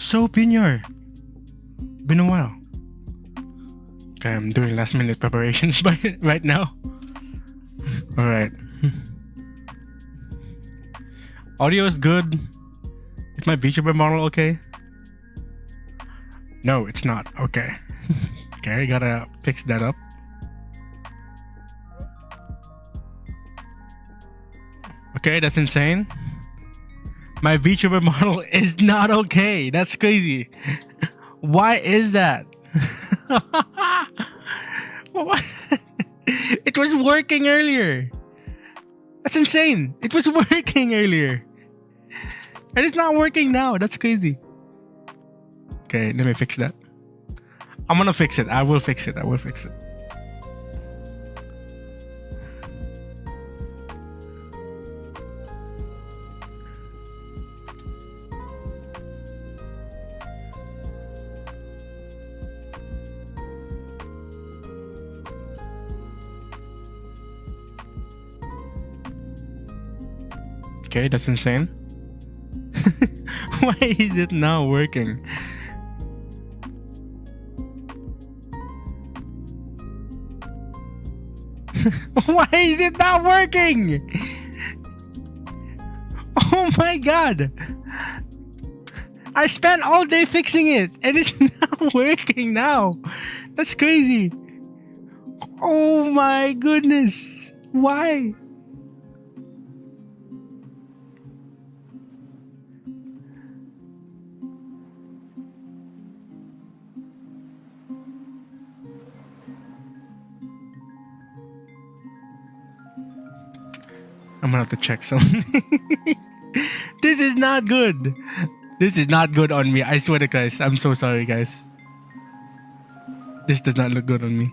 so pinyar. Been a while. Okay, I'm doing last minute preparations right now. Alright. Audio is good. Is my VTuber model okay? No, it's not. Okay. Okay, gotta fix that up. Okay, that's insane. My VTuber model is not okay. That's crazy. Why is that? It was working earlier. That's insane. It was working earlier. And it's not working now. That's crazy. Okay, let me fix that. I'm gonna fix it. I will fix it. I will fix it. Okay, that's insane. Why is it not working? Why is it not working? Oh my god. I spent all day fixing it and it's not working now. That's crazy. Oh my goodness. Why? I'm gonna have to check something. This is not good. This is not good on me. I swear to guys. I'm so sorry, guys. This does not look good on me.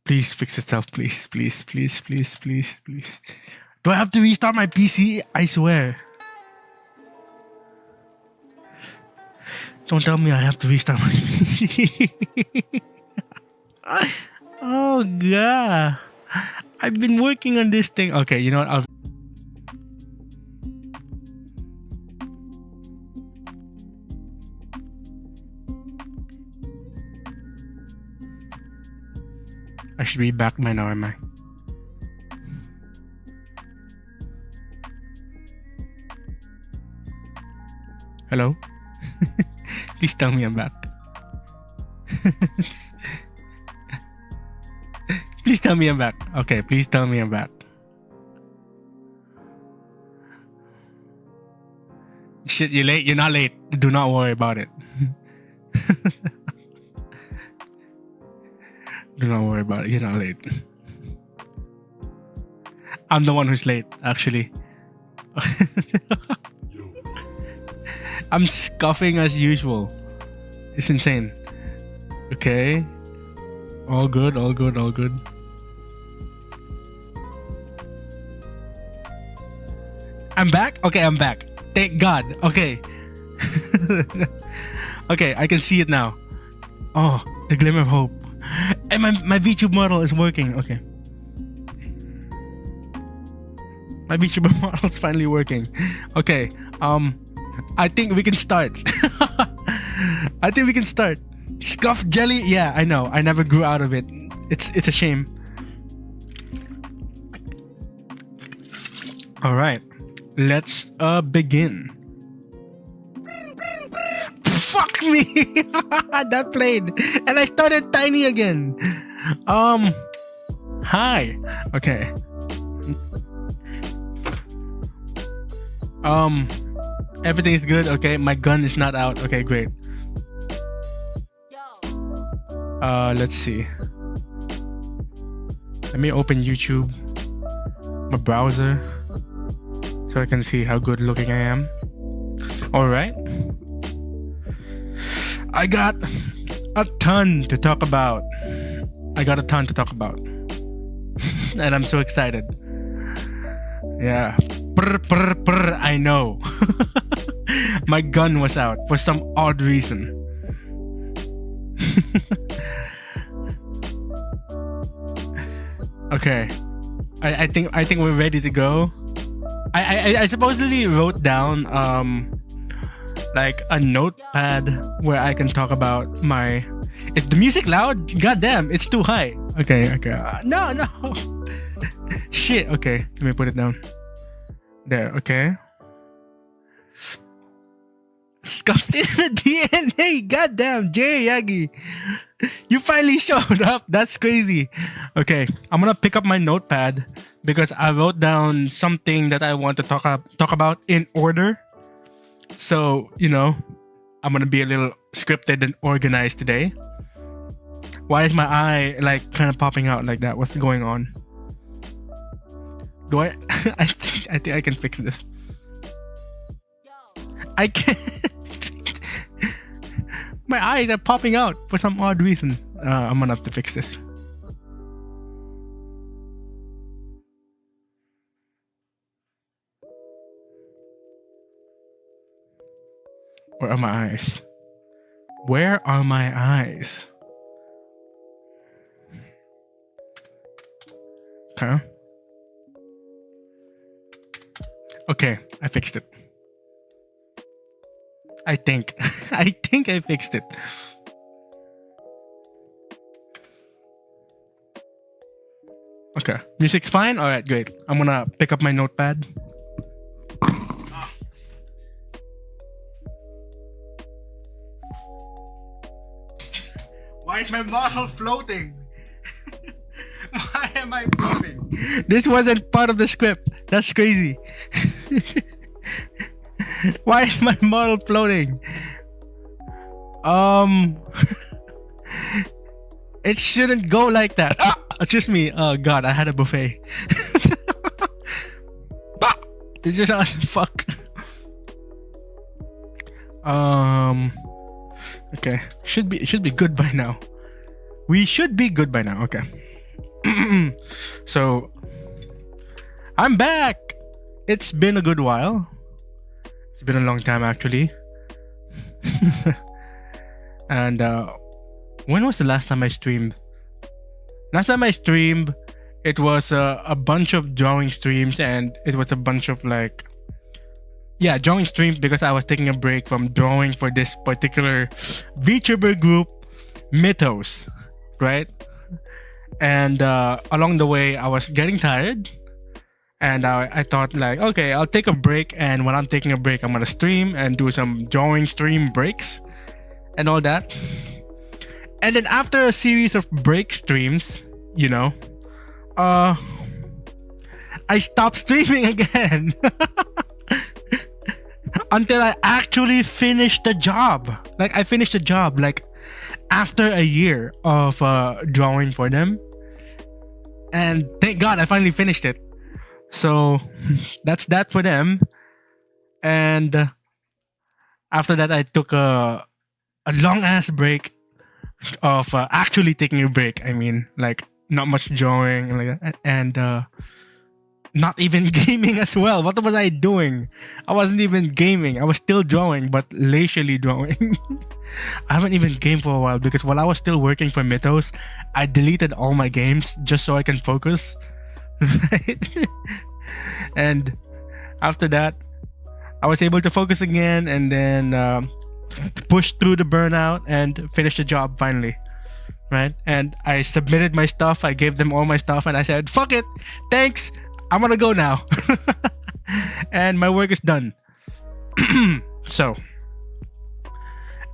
Please fix itself, please, please, please, please, please, please. Do I have to restart my PC? I swear. Don't tell me I have to restart my PC. Oh god, I've been working on this thing. Okay, you know what? I should be back by now, am I? Hello? Please tell me I'm back. Please tell me I'm back. Okay, please tell me I'm back. Shit, you're late. You're not late. Do not worry about it. Do not worry about it. You're not late. I'm the one who's late, actually. I'm scuffing as usual. It's insane. Okay. All good, all good, all good. I'm back? Okay, I'm back. Thank God. Okay. Okay, I can see it now. Oh, the glimmer of hope. And my VTube model is working. Okay. My VTuber model is finally working. Okay. I think we can start. I think we can start. Scuffed jelly? Yeah, I know. I never grew out of it. It's a shame. Alright. Let's begin. Fuck me! That played. And I started tiny again. Hi. Okay. Everything is good. Okay, my gun is not out. Okay, great. Let's see. Let me open YouTube, my browser, so I can see how good looking I am. Alright. I got a ton to talk about. And I'm so excited. Yeah. I know. My gun was out for some odd reason. Okay. I think we're ready to go. I supposedly wrote down like a notepad where I can talk about my. Is the music loud? God damn, it's too high. Okay. No. Shit. Okay, let me put it down. There. Okay. Scuffed in the DNA. Goddamn, Jay Yagi. You finally showed up. That's crazy. Okay, I'm gonna pick up my notepad because I wrote down something that I want to talk about in order. So, I'm gonna be a little scripted and organized today. Why is my eye like kind of popping out like that? What's going on? Do I? I think I can fix this. I can't. My eyes are popping out for some odd reason. I'm gonna have to fix this. Where are my eyes? Where are my eyes? Huh? Okay, I fixed it. I think I fixed it. Okay, music's fine. All right, great. I'm gonna pick up my notepad. Why is my model floating? Why am I floating? This wasn't part of the script. That's crazy. Why is my model floating? It shouldn't go like that. Excuse me. Oh god, I had a buffet. It's just fuck. Okay. It should be good by now. We should be good by now. Okay. So I'm back. It's been a good while. It's been a long time actually. And when was the last time I streamed? Last time I streamed, it was a bunch of drawing streams, and it was a bunch of drawing streams because I was taking a break from drawing for this particular VTuber group, Mythos, right? And along the way, I was getting tired. And I thought okay, I'll take a break. And when I'm taking a break, I'm going to stream and do some drawing stream breaks and all that. And then after a series of break streams, I stopped streaming again. Until I actually finished the job. I finished the job after a year of drawing for them. And thank God I finally finished it. So that's that for them. And after that, I took a long ass break of actually taking a break. I mean, not much drawing and not even gaming as well. What was I doing? I wasn't even gaming. I was still drawing, but leisurely drawing. I haven't even gamed for a while because while I was still working for Mythos, I deleted all my games just so I can focus. Right? And after that, I was able to focus again and then push through the burnout and finish the job finally. Right? And I submitted my stuff. I gave them all my stuff and I said, fuck it. Thanks. I'm gonna go now. And my work is done. So,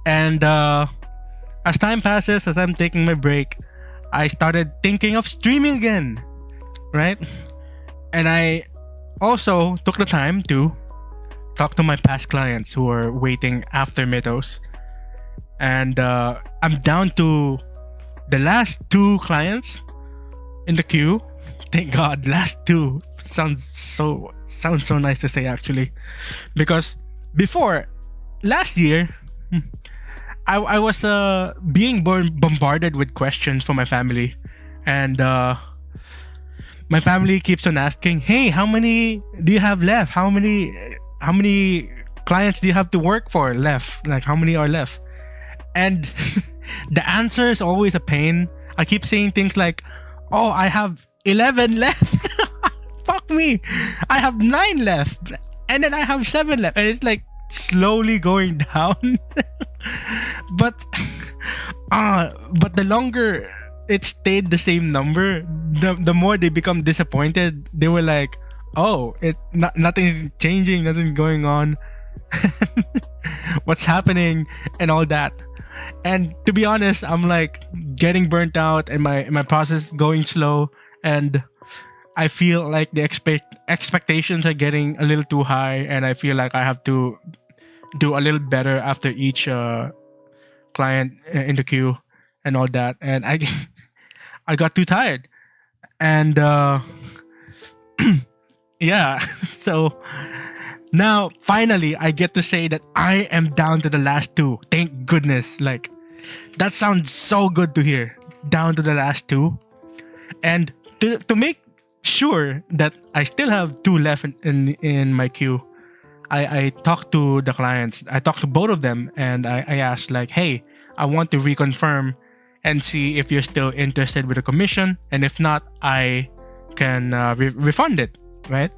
and as time passes, as I'm taking my break, I started thinking of streaming again. Right? And I also took the time to talk to my past clients who are waiting after Mythos. And I'm down to the last 2 clients in the queue. Thank God, last 2. Sounds so nice to say actually. Because before, last year, I was being bombarded with questions from my family. And my family keeps on asking, hey, how many do you have left? How many clients do you have to work for left? How many are left? And the answer is always a pain. I keep saying things like, oh, I have 11 left. Fuck me. I have 9 left. And then I have 7 left. And it's like slowly going down. but the longer it stayed the same number, the more they become disappointed. They were like, oh, nothing's changing, nothing's going on. What's happening and all that. And to be honest, I'm like getting burnt out and my process going slow, and I feel like the expectations are getting a little too high, and I feel like I have to do a little better after each client in the queue and all that. And I got too tired, and yeah. So now finally I get to say that I am down to the last 2. Thank goodness. Like, that sounds so good to hear. Down to the last 2. And to make sure that I still have 2 left in my queue, I talked to the clients. I talked to both of them, and I asked like, hey, I want to reconfirm and see if you're still interested with the commission, and if not, I can refund it, right?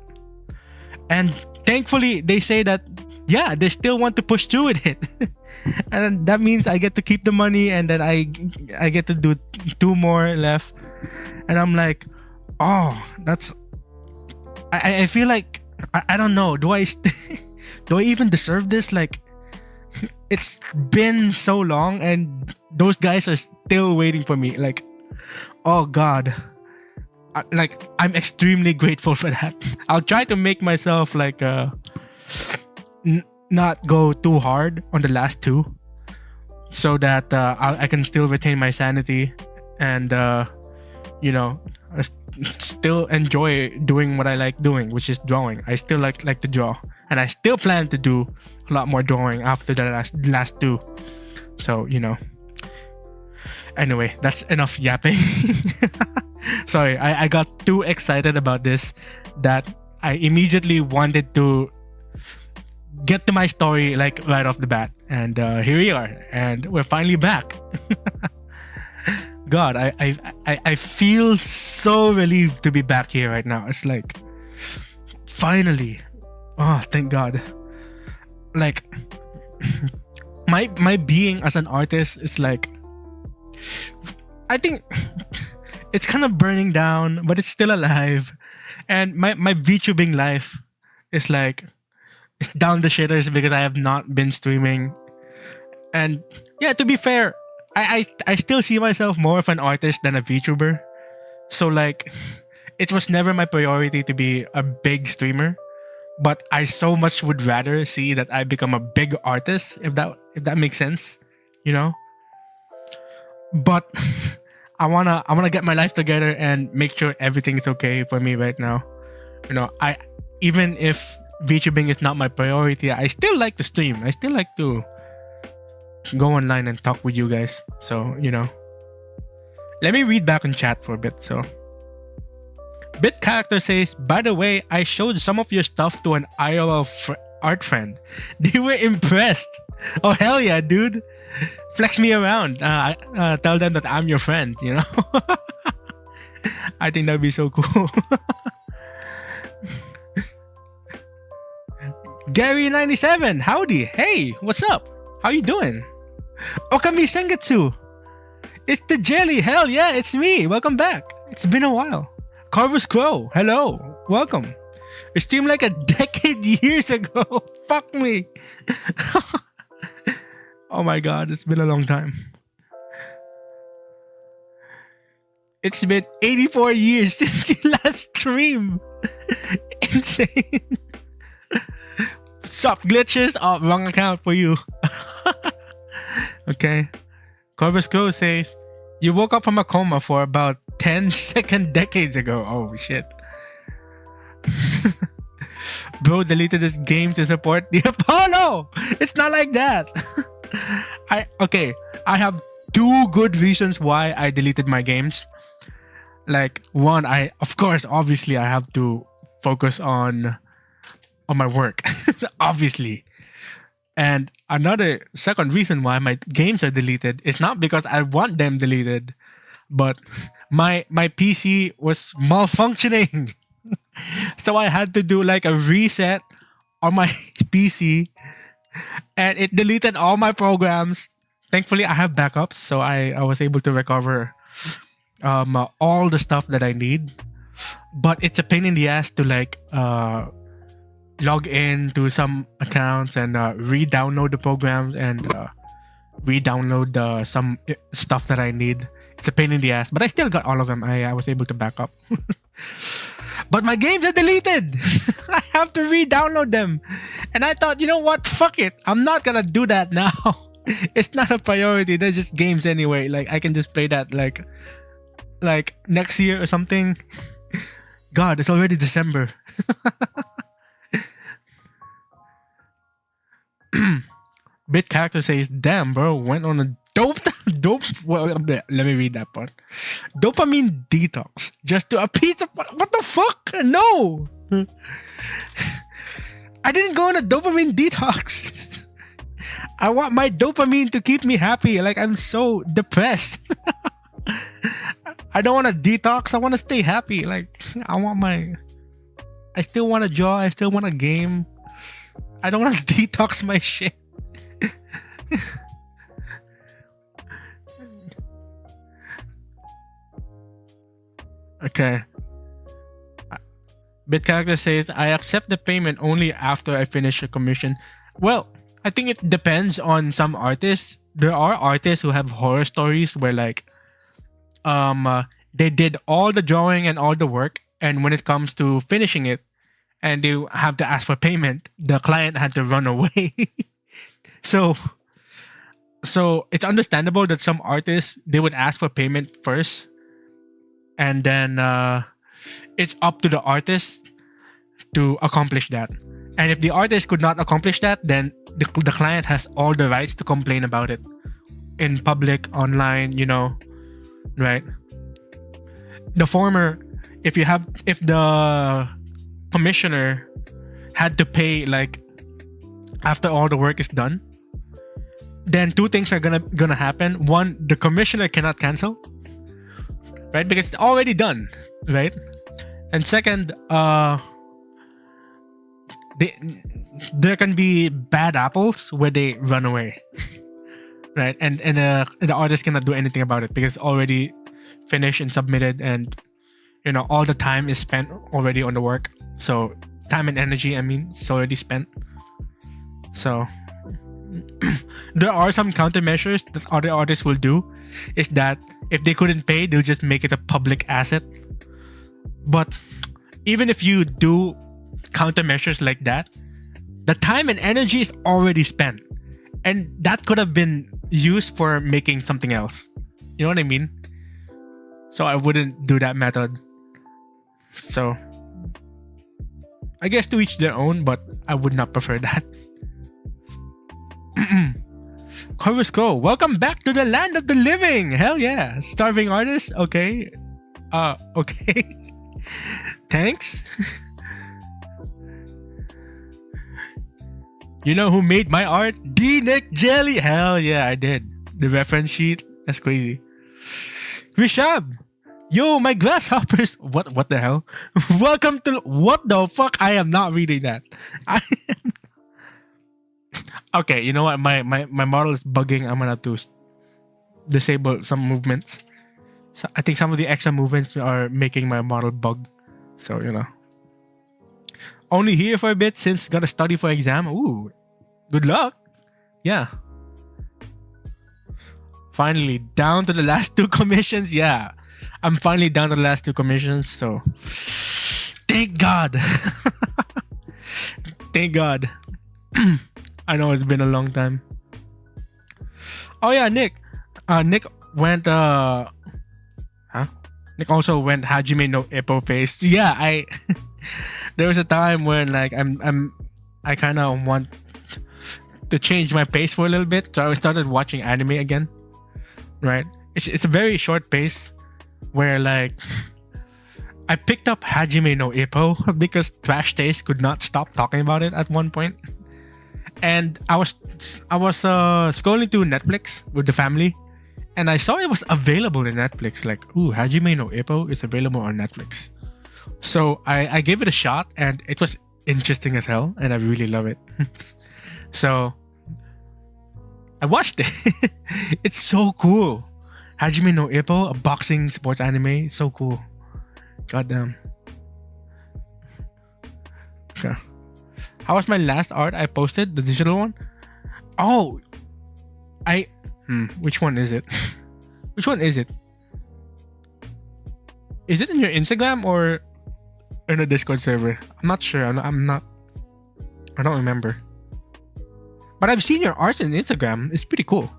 And thankfully they say that yeah, they still want to push through with it. And that means I get to keep the money, and then I get to do 2 more left. And I'm like, oh, that's I feel like I don't know, do I do I even deserve this? Like, it's been so long and those guys are still waiting for me. Like, oh god, I'm extremely grateful for that. I'll try to make myself like not go too hard on the last 2, so that I can still retain my sanity and you know, still enjoy doing what I like doing, which is drawing. I still like to draw, and I still plan to do a lot more drawing after the last 2. So, you know, anyway, that's enough yapping. Sorry, I got too excited about this that I immediately wanted to get to my story like right off the bat. And here we are, and we're finally back. God, I feel so relieved to be back here right now. It's like, finally. Oh, thank God. Like, my being as an artist is like, I think it's kind of burning down, but it's still alive. And my VTubing life is like, it's down the shitters because I have not been streaming. And yeah, to be fair, I still see myself more of an artist than a VTuber. So like, it was never my priority to be a big streamer, but I so much would rather see that I become a big artist, if that makes sense, you know. But I wanna get my life together and make sure everything is okay for me right now. You know, even if VTubing is not my priority, I still like to stream. I still like to go online and talk with you guys. So, you know, let me read back in chat for a bit. So, Bit Character says, by the way, I showed some of your stuff to an IRL art friend. They were impressed. Oh, hell yeah, dude. Flex me around. Tell them that I'm your friend, you know? I think that'd be so cool. Gary97, howdy. Hey, what's up? How you doing? Okami Sengetsu. It's the Jelly. Hell yeah, it's me. Welcome back. It's been a while. Carver's Crow. Hello. Welcome. It streamed like a decade years ago. Fuck me. Oh my god, it's been a long time. It's been 84 years since you last streamed. Insane. Sup, glitches? Oh, wrong account for you. Okay. Corvus Crow says, you woke up from a coma for about 10 second decades ago. Oh, shit. Bro deleted this game to support the Apollo. It's not like that. I have 2 good reasons why I deleted my games. Like, one, obviously I have to focus on my work. Obviously. And another second reason why my games are deleted is not because I want them deleted, but my PC was malfunctioning. So I had to do like a reset on my PC, and it deleted all my programs. Thankfully, I have backups, so I was able to recover all the stuff that I need. But it's a pain in the ass to like log in to some accounts and re-download the programs and re-download some stuff that I need. It's a pain in the ass, but I still got all of them. I was able to back up. But my games are deleted. I have to re-download them. And I thought, you know what? Fuck it. I'm not gonna do that now. It's not a priority. They're just games anyway. Like I can just play that like next year or something. God, it's already December. Bit character says, "Damn, bro, went on a dope. Well, let me read that part. Dopamine detox just to appease the what the fuck? No, I didn't go on a dopamine detox. I want my dopamine to keep me happy. Like I'm so depressed. I don't want to detox. I want to stay happy. Like I still want to draw. I still want a game. I don't want to detox my shit." Okay. Bit character says, "I accept the payment only after I finish a commission." Well, I think it depends on some artists. There are artists who have horror stories where like they did all the drawing and all the work, and when it comes to finishing it and they have to ask for payment, the client had to run away. So it's understandable that some artists, they would ask for payment first, and then it's up to the artist to accomplish that. And if the artist could not accomplish that, then the client has all the rights to complain about it in public, online, you know, right? The former, if the commissioner had to pay like after all the work is done, then two things are gonna happen. One, the commissioner cannot cancel, right? Because it's already done, right? And second, there can be bad apples where they run away, right? And the artist cannot do anything about it because it's already finished and submitted, and you know all the time is spent already on the work. So time and energy, I mean, it's already spent. So there are some countermeasures that other artists will do, is that if they couldn't pay, they'll just make it a public asset. But even if you do countermeasures like that, the time and energy is already spent, and that could have been used for making something else. You know what I mean? So I wouldn't do that method. So I guess to each their own, but I would not prefer that. Corusco, welcome back to the land of the living. Hell yeah. Starving artist? Okay. Okay. Thanks. You know who made my art? NicJellie. Hell yeah, I did. The reference sheet. That's crazy. Rishab. Yo, my grasshoppers. What the hell? Welcome to... What the fuck? I am not reading that. Okay, you know what? My model is bugging. I'm gonna have to disable some movements. So I think some of the extra movements are making my model bug. So, you know. Only here for a bit since gotta study for exam. Ooh. Good luck. Yeah. Finally, down to the last 2 commissions. Yeah. I'm finally down to the last 2 commissions. So, thank God. Thank God. I know it's been a long time. Oh yeah, Nick. Nick went Nick also went Hajime no Ippo phase. Yeah, there was a time when like I kind of want to change my pace for a little bit, so I started watching anime again. Right? It's a very short pace where like I picked up Hajime no Ippo because Trash Taste could not stop talking about it at one point. And I was scrolling through Netflix with the family, and I saw it was available in Netflix. Like, ooh, Hajime no Ippo is available on Netflix. So I gave it a shot, and it was interesting as hell, and I really love it. So I watched it. It's so cool. Hajime no Ippo, a boxing sports anime. So cool. Goddamn. Okay. How was my last art I posted? The digital one? Oh, which one is it? Which one is it? Is it in your Instagram or in a Discord server? I'm not sure. I don't remember. But I've seen your art on Instagram. It's pretty cool.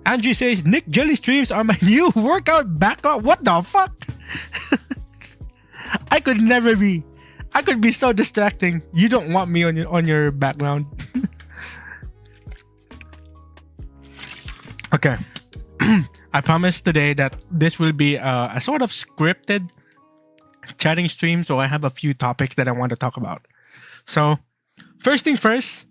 Andrew says, NicJellie streams are my new workout backup. What the fuck? I could never be. I could be so distracting. You don't want me on your background. Okay. I promise today that this will be a sort of scripted chatting stream. So I have a few topics that I want to talk about. So first thing first.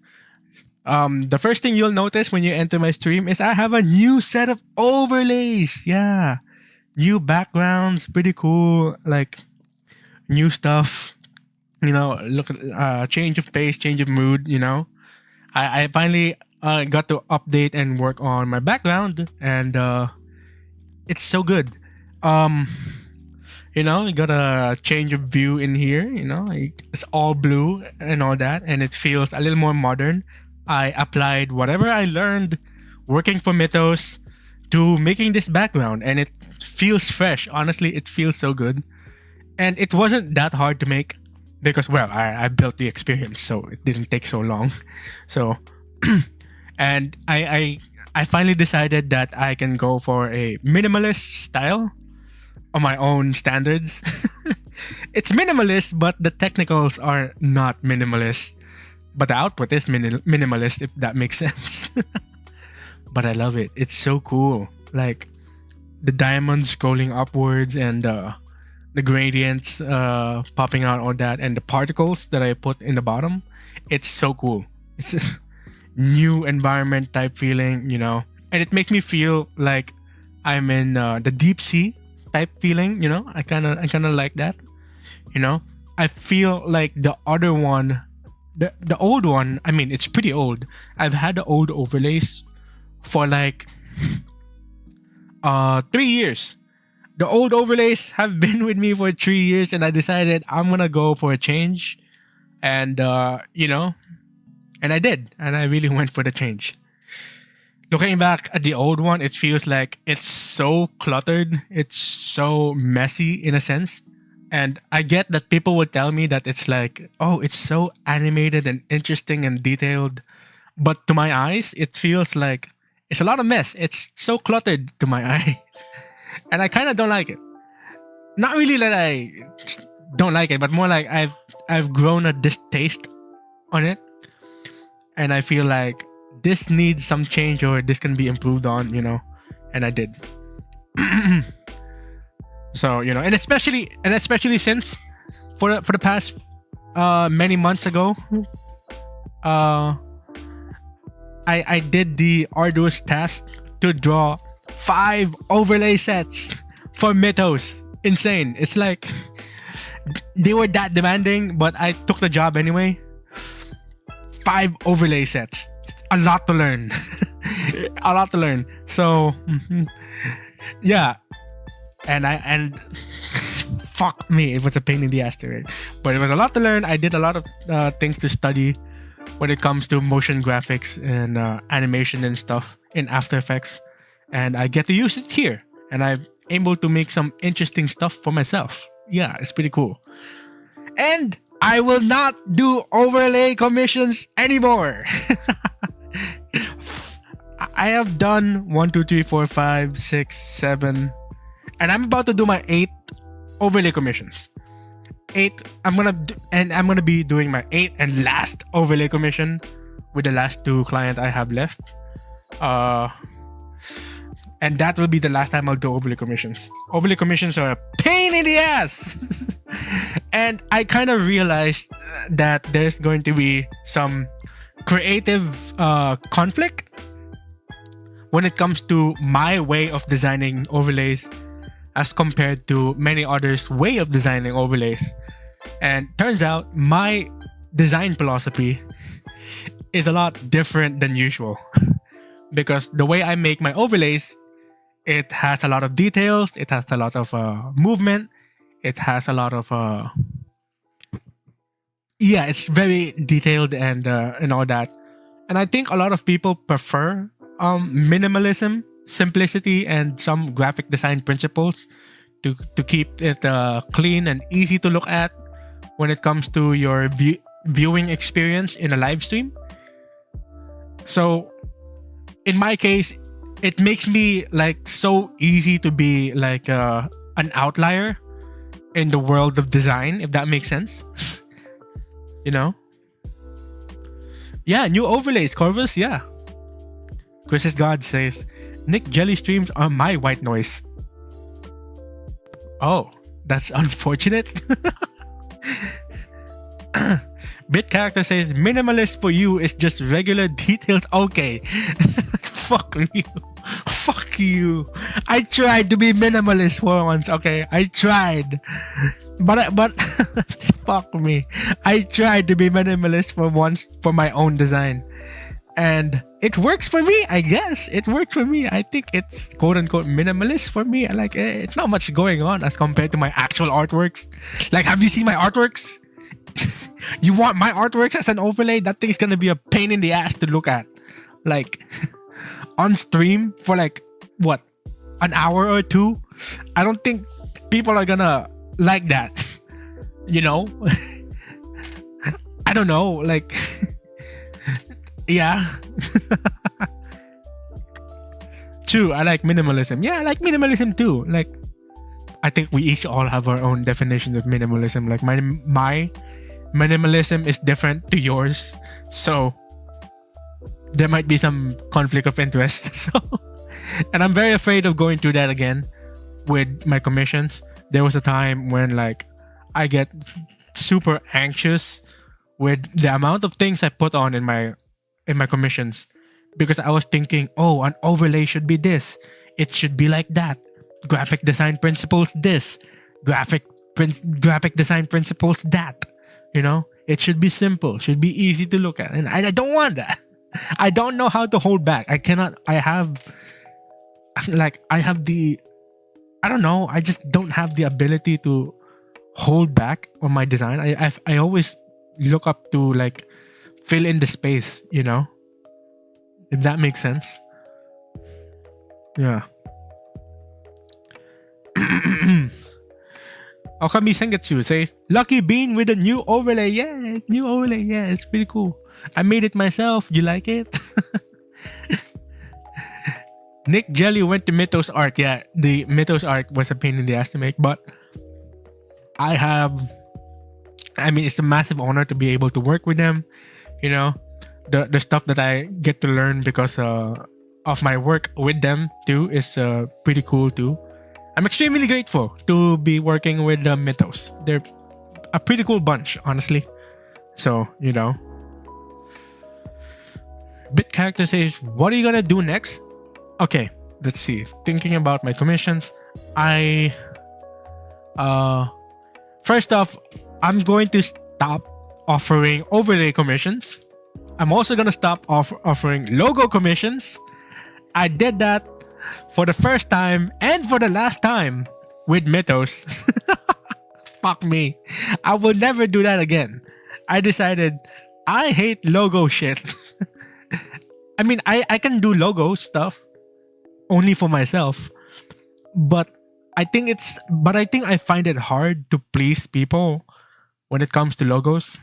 The first thing you'll notice when you enter my stream is I have a new set of overlays. Yeah. New backgrounds. Pretty cool. Like new stuff. You know, look at change of pace, change of mood, you know. I finally got to update and work on my background, and it's so good. You know, you got a change of view in here, you know, it's all blue and all that, and it feels a little more modern. I applied whatever I learned working for Mythos to making this background, and it feels fresh. Honestly, it feels so good. And it wasn't that hard to make because, well, I built the experience, so it didn't take so long. So, and I finally decided that I can go for a minimalist style on my own standards. It's minimalist, but the technicals are not minimalist. But the output is minimalist, if that makes sense. But I love it. It's so cool. Like the diamonds scrolling upwards and the gradients popping out, all that, and the particles that I put in the bottom. It's so cool. It's a new environment type feeling, you know. And it makes me feel like I'm in the deep sea type feeling, you know. I kind of like that, you know. I feel like the other one, the old one, I mean, it's pretty old. I've had the old overlays for like 3 years. The old overlays have been with me for 3 years, and I decided I'm gonna go for a change. And you know, and I did, and I really went for the change. Looking back at the old one, it feels like it's so cluttered, it's so messy in a sense. And I get that people would tell me that it's like, oh, it's so animated and interesting and detailed. But to my eyes, it feels like it's a lot of mess. It's so cluttered to my eye. And I kind of don't like it. Not really that I don't like it, but more like I've grown a distaste on it. And I feel like this needs some change, or this can be improved on, you know. And I did. So, you know, and especially since for the past many months ago, I did the arduous task to draw 5 overlay sets for Mythos. Insane. It's like they were that demanding, but I took the job anyway. 5 overlay sets. A lot to learn. A lot to learn. So yeah. And fuck me, it was a pain in the ass to it. But it was a lot to learn. I did a lot of things to study when it comes to motion graphics and animation and stuff in After Effects. And I get to use it here. And I'm able to make some interesting stuff for myself. Yeah, it's pretty cool. And I will not do overlay commissions anymore. I have done 1, 2, 3, 4, 5, 6, 7... And I'm about to do my 8th overlay commissions. 8. I'm gonna be doing my 8th and last overlay commission with the last 2 clients I have left. And that will be the last time I'll do overlay commissions. Overlay commissions are a pain in the ass. And I kind of realized that there's going to be some creative conflict when it comes to my way of designing overlays as compared to many others' way of designing overlays. And turns out my design philosophy is a lot different than usual because the way I make my overlays, it has a lot of details, it has a lot of movement, it has a lot of yeah, it's very detailed and all that. And I think a lot of people prefer minimalism, simplicity, and some graphic design principles to keep it clean and easy to look at when it comes to your viewing experience in a live stream. So in my case, it makes me like so easy to be like an outlier in the world of design, if that makes sense. You know? Yeah, new overlays, Corvus, yeah. Chris's God says, NicJellie streams are my white noise. Oh, that's unfortunate. Bit character says, minimalist for you is just regular details. Okay. Fuck you. Fuck you. I tried to be minimalist for once, okay? I tried. But fuck me. I tried to be minimalist for once for my own design. And it works for me, I guess. It worked for me. I think it's quote unquote minimalist for me. Like, it's not much going on as compared to my actual artworks. Like, have you seen my artworks? You want my artworks as an overlay? That thing's gonna be a pain in the ass to look at. Like, on stream for like, what? An hour or two? I don't think people are gonna like that. You know? I don't know. Like, yeah. True, I like minimalism. Yeah, I like minimalism too. Like, I think we each all have our own definitions of minimalism. Like, my minimalism is different to yours. So, there might be some conflict of interest. So, and I'm very afraid of going through that again with my commissions. There was a time when like I get super anxious with the amount of things I put on in my commissions because I was thinking, oh, an overlay should be this. It should be like that. Graphic design principles this. Graphic design principles that. You know, it should be simple, should be easy to look at. And I don't want that. I don't know how to hold back. I don't know. I just don't have the ability to hold back on my design. I always look up to like fill in the space, you know? If that makes sense. Yeah. Okami Sengetsu says, Lucky Bean with a new overlay. Yeah, new overlay. Yeah, it's pretty cool. I made it myself. You like it? NicJellie went to Mythos art. Yeah, the Mythos art was a pain in the ass to make, but it's a massive honor to be able to work with them. You know, the stuff that I get to learn because of my work with them too is pretty cool too. I'm extremely grateful to be working with Mythos. They're a pretty cool bunch, honestly. So, you know. Bit character says, what are you gonna do next? Okay, let's see. Thinking about my commissions, first off, I'm going to stop offering overlay commissions. I'm also gonna stop offering logo commissions. I did that for the first time and for the last time with Mythos. Fuck me. I will never do that again. I decided I hate logo shit. I mean, I can do logo stuff only for myself, but I think I find it hard to please people when it comes to logos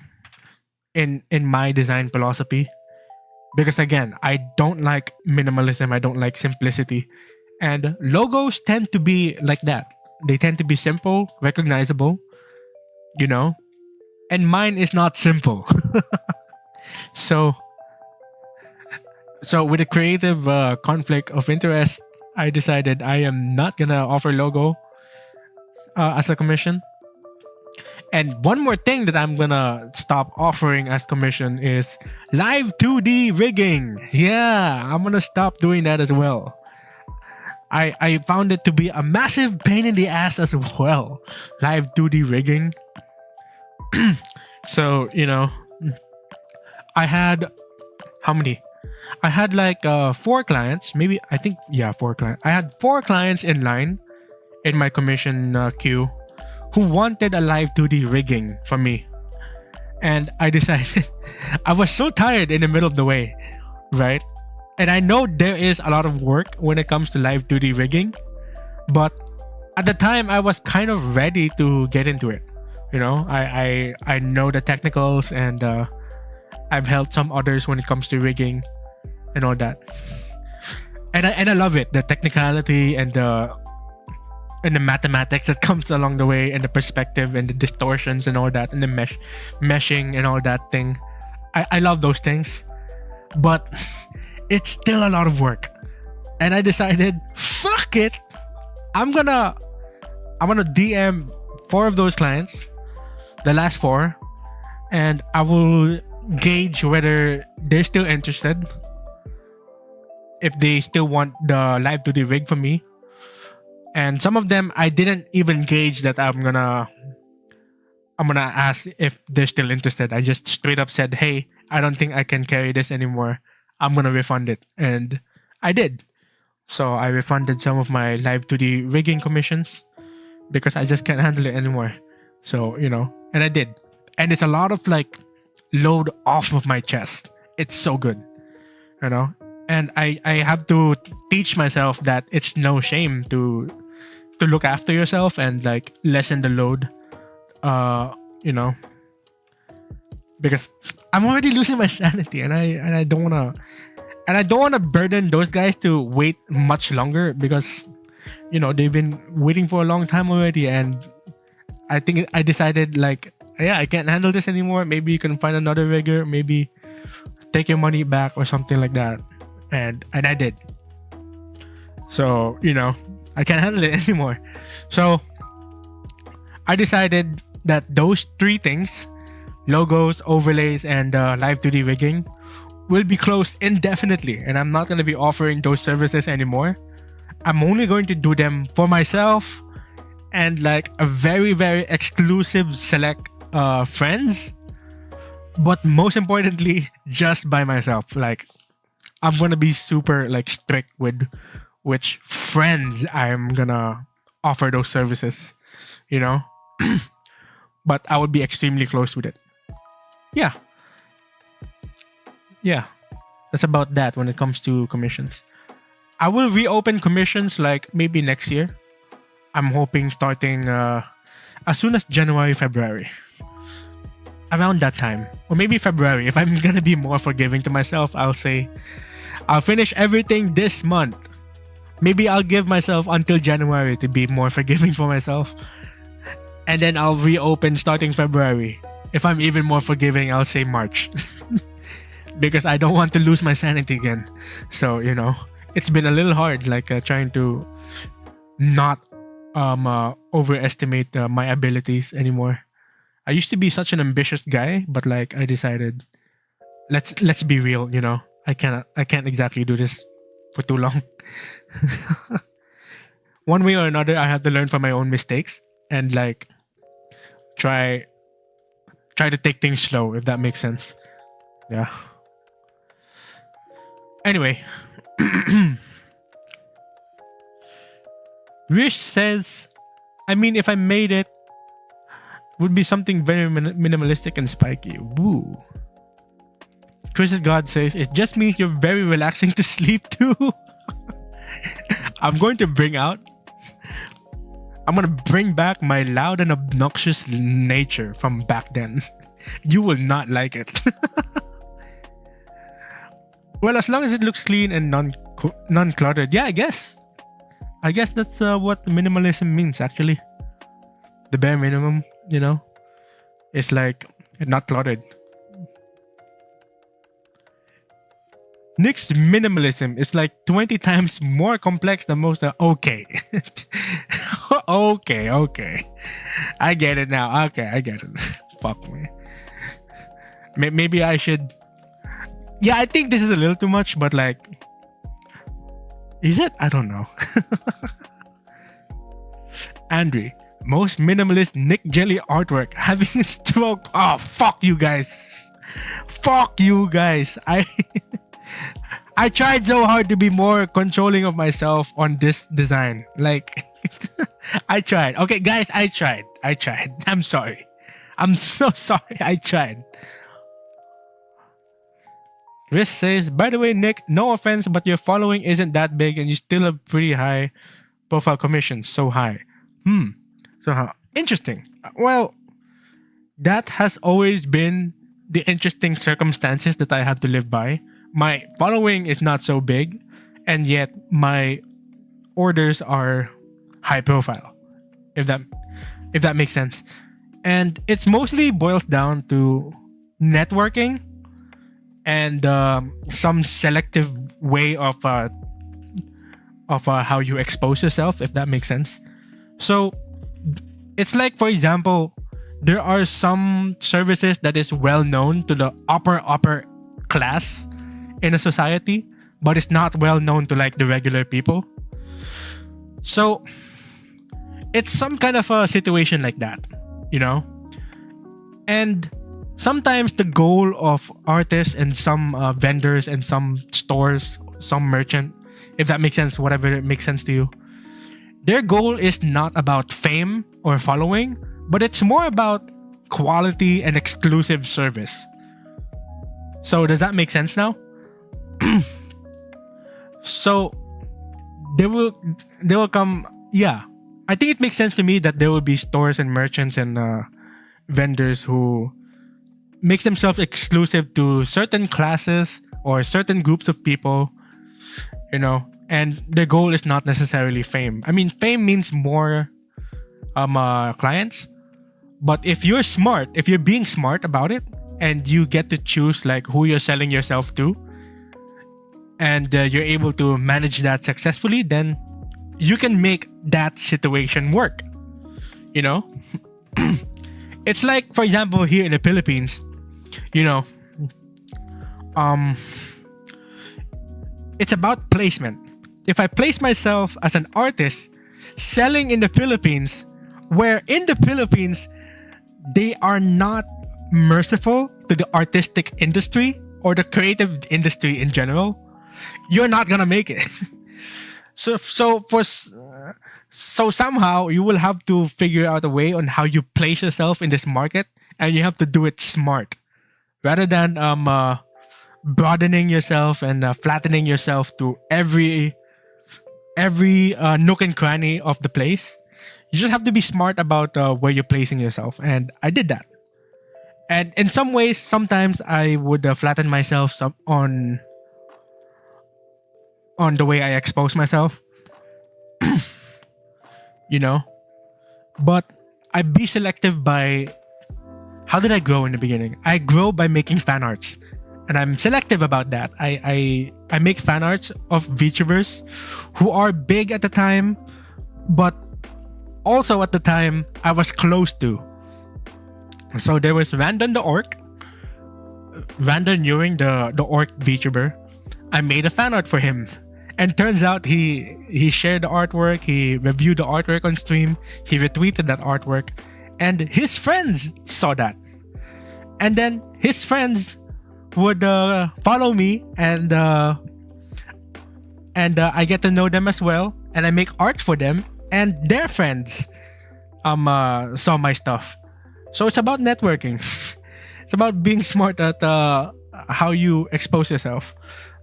in my design philosophy. Because again, I don't like minimalism. I don't like simplicity. And logos tend to be like that. They tend to be simple, recognizable, you know? And mine is not simple. So with a creative conflict of interest, I decided I am not gonna offer logo as a commission. And one more thing that I'm gonna stop offering as commission is live 2D rigging. Yeah, I'm gonna stop doing that as well. I found it to be a massive pain in the ass as well. Live 2D rigging. So, I had how many? I had like 4 clients, maybe I think yeah, 4 clients. I had 4 clients in line in my commission queue who wanted a live 2D rigging from me. And I decided I was so tired in the middle of the way, right? And I know there is a lot of work when it comes to live 2D rigging, but at the time I was kind of ready to get into it. I know the technicals, and I've helped some others when it comes to rigging and all that. And I love it, the technicality and the mathematics that comes along the way, and the perspective and the distortions and all that, and the meshing and all that thing. I love those things, but it's still a lot of work. And I decided, fuck it. I'm gonna DM 4 of those clients, the last 4, and I will gauge whether they're still interested, if they still want the live 2D rig from me. And some of them I didn't even gauge that I'm gonna ask if they're still interested. I just straight up said, hey, I don't think I can carry this anymore. I'm gonna refund it. And I did. So I refunded some of my live 2D rigging commissions because I just can't handle it anymore. So, and I did. And it's a lot of like load off of my chest. It's so good. And I have to teach myself that it's no shame to look after yourself and like lessen the load, because I'm already losing my sanity, and I don't wanna burden those guys to wait much longer, because they've been waiting for a long time already, and I think I decided like, yeah, I can't handle this anymore. Maybe you can find another rigger, maybe take your money back or something like that. And I did. So, I can't handle it anymore. So I decided that those 3 things, logos, overlays, and live 2D rigging, will be closed indefinitely. And I'm not going to be offering those services anymore. I'm only going to do them for myself and like a very, very exclusive select friends. But most importantly, just by myself. Like, I'm gonna be super like strict with which friends I'm gonna offer those services, but I would be extremely close with it. Yeah, that's about that when it comes to commissions. I will reopen commissions like maybe next year. I'm hoping starting as soon as January, February. Around that time, or maybe February. If I'm gonna be more forgiving to myself, I'll say I'll finish everything this month. Maybe I'll give myself until January to be more forgiving for myself, and then I'll reopen starting February. If I'm even more forgiving, I'll say March. Because I don't want to lose my sanity again. So it's been a little hard, like trying to not overestimate my abilities anymore. I used to be such an ambitious guy, but like I decided, let's be real, I can't exactly do this for too long. One way or another, I have to learn from my own mistakes and like try to take things slow, if that makes sense. Yeah. Anyway, Rish says, I mean, if I made it, would be something very minimalistic and spiky. Woo. Chris's God says, it just means you're very relaxing to sleep too. I'm going to bring back my loud and obnoxious nature from back then. You will not like it. Well, as long as it looks clean and non-cluttered. Yeah, I guess that's what minimalism means, actually. The bare minimum, it's like not cluttered. Nick's minimalism is like 20 times more complex than most. Okay. Okay. I get it now. Okay, I get it. Fuck me. Maybe I should. Yeah, I think this is a little too much, but like, Is it? I don't know. Andre, most minimalist NicJellie artwork having a stroke. Oh, fuck you guys. Fuck you guys. I tried so hard to be more controlling of myself on this design. Like, I tried. Okay, guys, I tried. I'm sorry. I'm so sorry. I tried. Chris says, by the way, Nick, no offense, but your following isn't that big and you still have pretty high profile commissions. So high. So how? Interesting. Well, that has always been the interesting circumstances that I have to live by. My following is not so big, and yet my orders are high profile. If that makes sense. And it's mostly boils down to networking and some selective way of how you expose yourself, if that makes sense. So it's like, for example, there are some services that is well known to the upper class in a society, but it's not well known to like the regular people. So it's some kind of a situation like that, you know? And sometimes the goal of artists and some vendors and some stores, some merchant, if that makes sense, whatever it makes sense to you, their goal is not about fame or following, but it's more about quality and exclusive service. So does that make sense now? So they will come. Yeah, I think it makes sense to me that there will be stores and merchants and vendors who makes themselves exclusive to certain classes or certain groups of people, you know, and their goal is not necessarily fame. I mean, fame means more clients, but if you're smart, if you're being smart about it and you get to choose like who you're selling yourself to, and you're able to manage that successfully, then you can make that situation work, you know? It's like, for example, here in the Philippines, you know, it's about placement. If I place myself as an artist selling in the Philippines, where in the Philippines, they are not merciful to the artistic industry or the creative industry in general, you're not gonna make it. So somehow you will have to figure out a way on how you place yourself in this market, and you have to do it smart, rather than broadening yourself and flattening yourself to every nook and cranny of the place. You just have to be smart about where you're placing yourself, and I did that. And in some ways, sometimes I would flatten myself on the way I expose myself, you know. But I be selective by how did I grow in the beginning? I grow by making fan arts, and I'm selective about that. I make fan arts of VTubers who are big at the time, but also at the time I was close to. So there was Randon the Orc, Randon Ewing, the Orc VTuber. I made a fan art for him, and turns out he shared the artwork, he reviewed the artwork on stream, he retweeted that artwork, and his friends saw that, and then his friends would follow me, and I get to know them as well, and I make art for them, and their friends saw my stuff. So it's about networking. It's about being smart at how you expose yourself.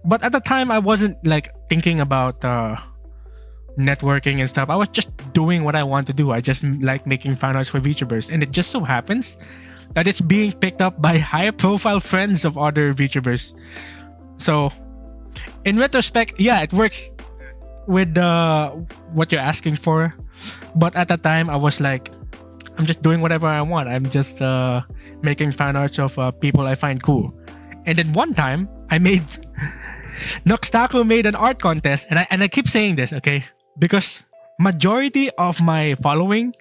But at the time, I wasn't like thinking about networking and stuff. I was just doing what I want to do. I just like making fan arts for VTubers, and it just so happens that it's being picked up by high-profile friends of other VTubers. So, in retrospect, yeah, it works with what you're asking for. But at the time, I was like, I'm just doing whatever I want. I'm just making fan arts of people I find cool. And then one time, I made Noxtaco made an art contest, and I keep saying this, okay, because majority of my following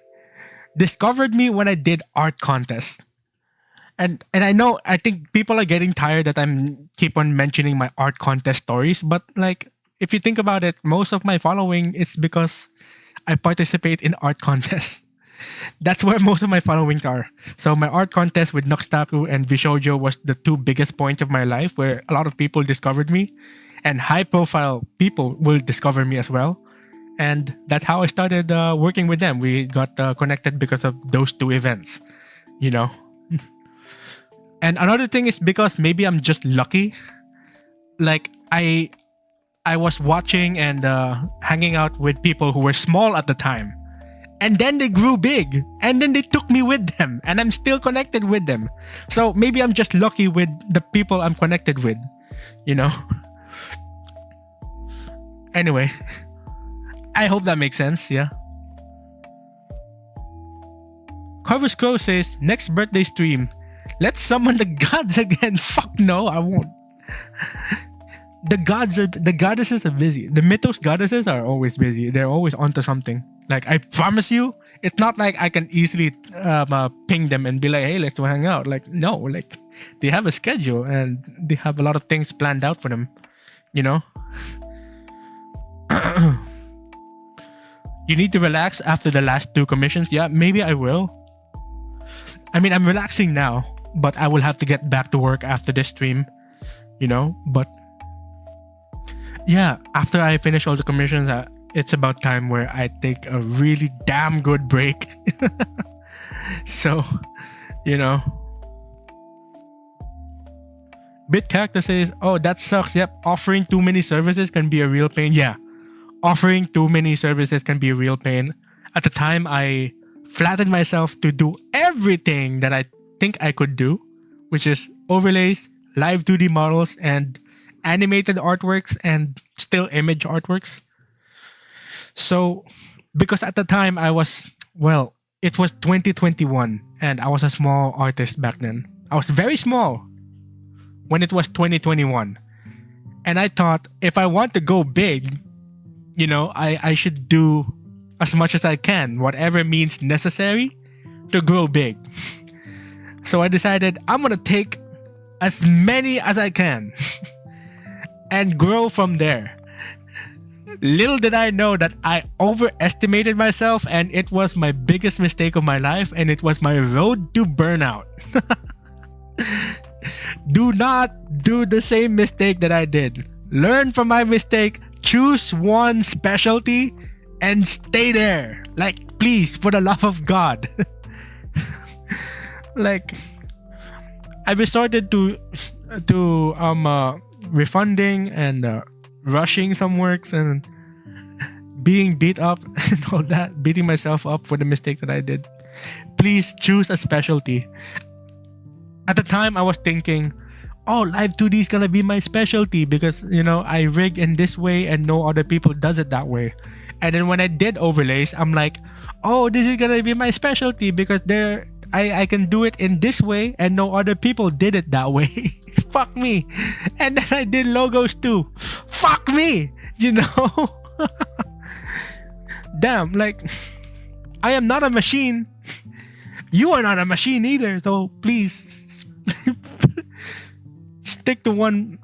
discovered me when I did art contests. And I think people are getting tired that I'm keep on mentioning my art contest stories, but like if you think about it, most of my following is because I participate in art contests. That's where most of my followings are. So my art contest with Noxtaku and Vishojo was the two biggest points of my life where a lot of people discovered me, and high profile people will discover me as well. And that's how I started working with them. We got connected because of those two events, you know. And another thing is because maybe I'm just lucky. Like I was watching and hanging out with people who were small at the time. And then they grew big. And then they took me with them. And I'm still connected with them. So maybe I'm just lucky with the people I'm connected with. You know? Anyway. I hope that makes sense, yeah. Carver's Crow says, next birthday stream, let's summon the gods again. Fuck no, I won't. The goddesses are busy. The Mythos goddesses are always busy. They're always onto something. Like, I promise you, it's not like I can easily ping them and be like, hey, let's hang out. Like, no, like, they have a schedule and they have a lot of things planned out for them, you know? You need to relax after the last two commissions. Yeah, maybe I will. I mean, I'm relaxing now, but I will have to get back to work after this stream, you know? But yeah, after I finish all the commissions, it's about time where I take a really damn good break. So, you know. Bit Character says, oh, that sucks. Yep, offering too many services can be a real pain. Yeah, offering too many services can be a real pain. At the time, I flattened myself to do everything that I think I could do, which is overlays, live 2D models, and animated artworks and still image artworks. So, because at the time it was 2021 and I was a small artist back then. I was very small when it was 2021. And I thought if I want to go big, you know, I should do as much as I can, whatever means necessary to grow big. So I decided I'm going to take as many as I can and grow from there. Little did I know that I overestimated myself, and it was my biggest mistake of my life, and it was my road to burnout. Do not do the same mistake that I did. Learn from my mistake, choose one specialty, and stay there. Like, please, for the love of God. Like, I resorted to refunding and rushing some works and being beat up and all that, beating myself up for the mistake that I did. Please choose a specialty. At the time, I was thinking, oh, live 2D is gonna be my specialty because, you know, I rig in this way and no other people does it that way. And then when I did overlays, I'm like, oh, this is gonna be my specialty because I can do it in this way and no other people did it that way. Fuck me. And then I did logos too. Fuck me. You know? Damn, like, I am not a machine. You are not a machine either. So please stick to one.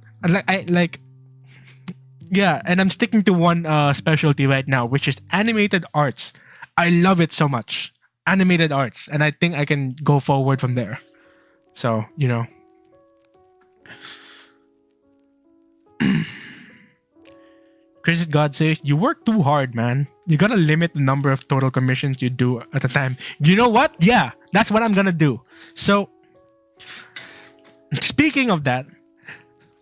Yeah, and I'm sticking to one specialty right now, which is animated arts. I love it so much. Animated arts. And I think I can go forward from there. So, you know. Chris God says, you work too hard, man. You gotta limit the number of total commissions you do at a time. You know what? Yeah, that's what I'm gonna do. So, speaking of that,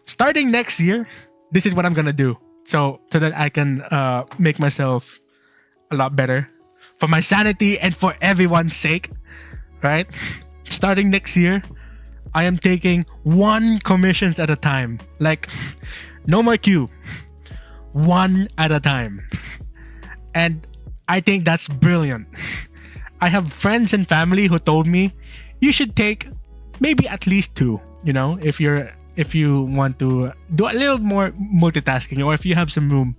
starting next year, this is what I'm gonna do. So that I can make myself a lot better for my sanity and for everyone's sake, right? Starting next year, I am taking 1 commissions at a time. Like, no more queue. 1 at a time. And I think that's brilliant. I have friends and family who told me you should take maybe at least 2, you know, if you want to do a little more multitasking, or if you have some room,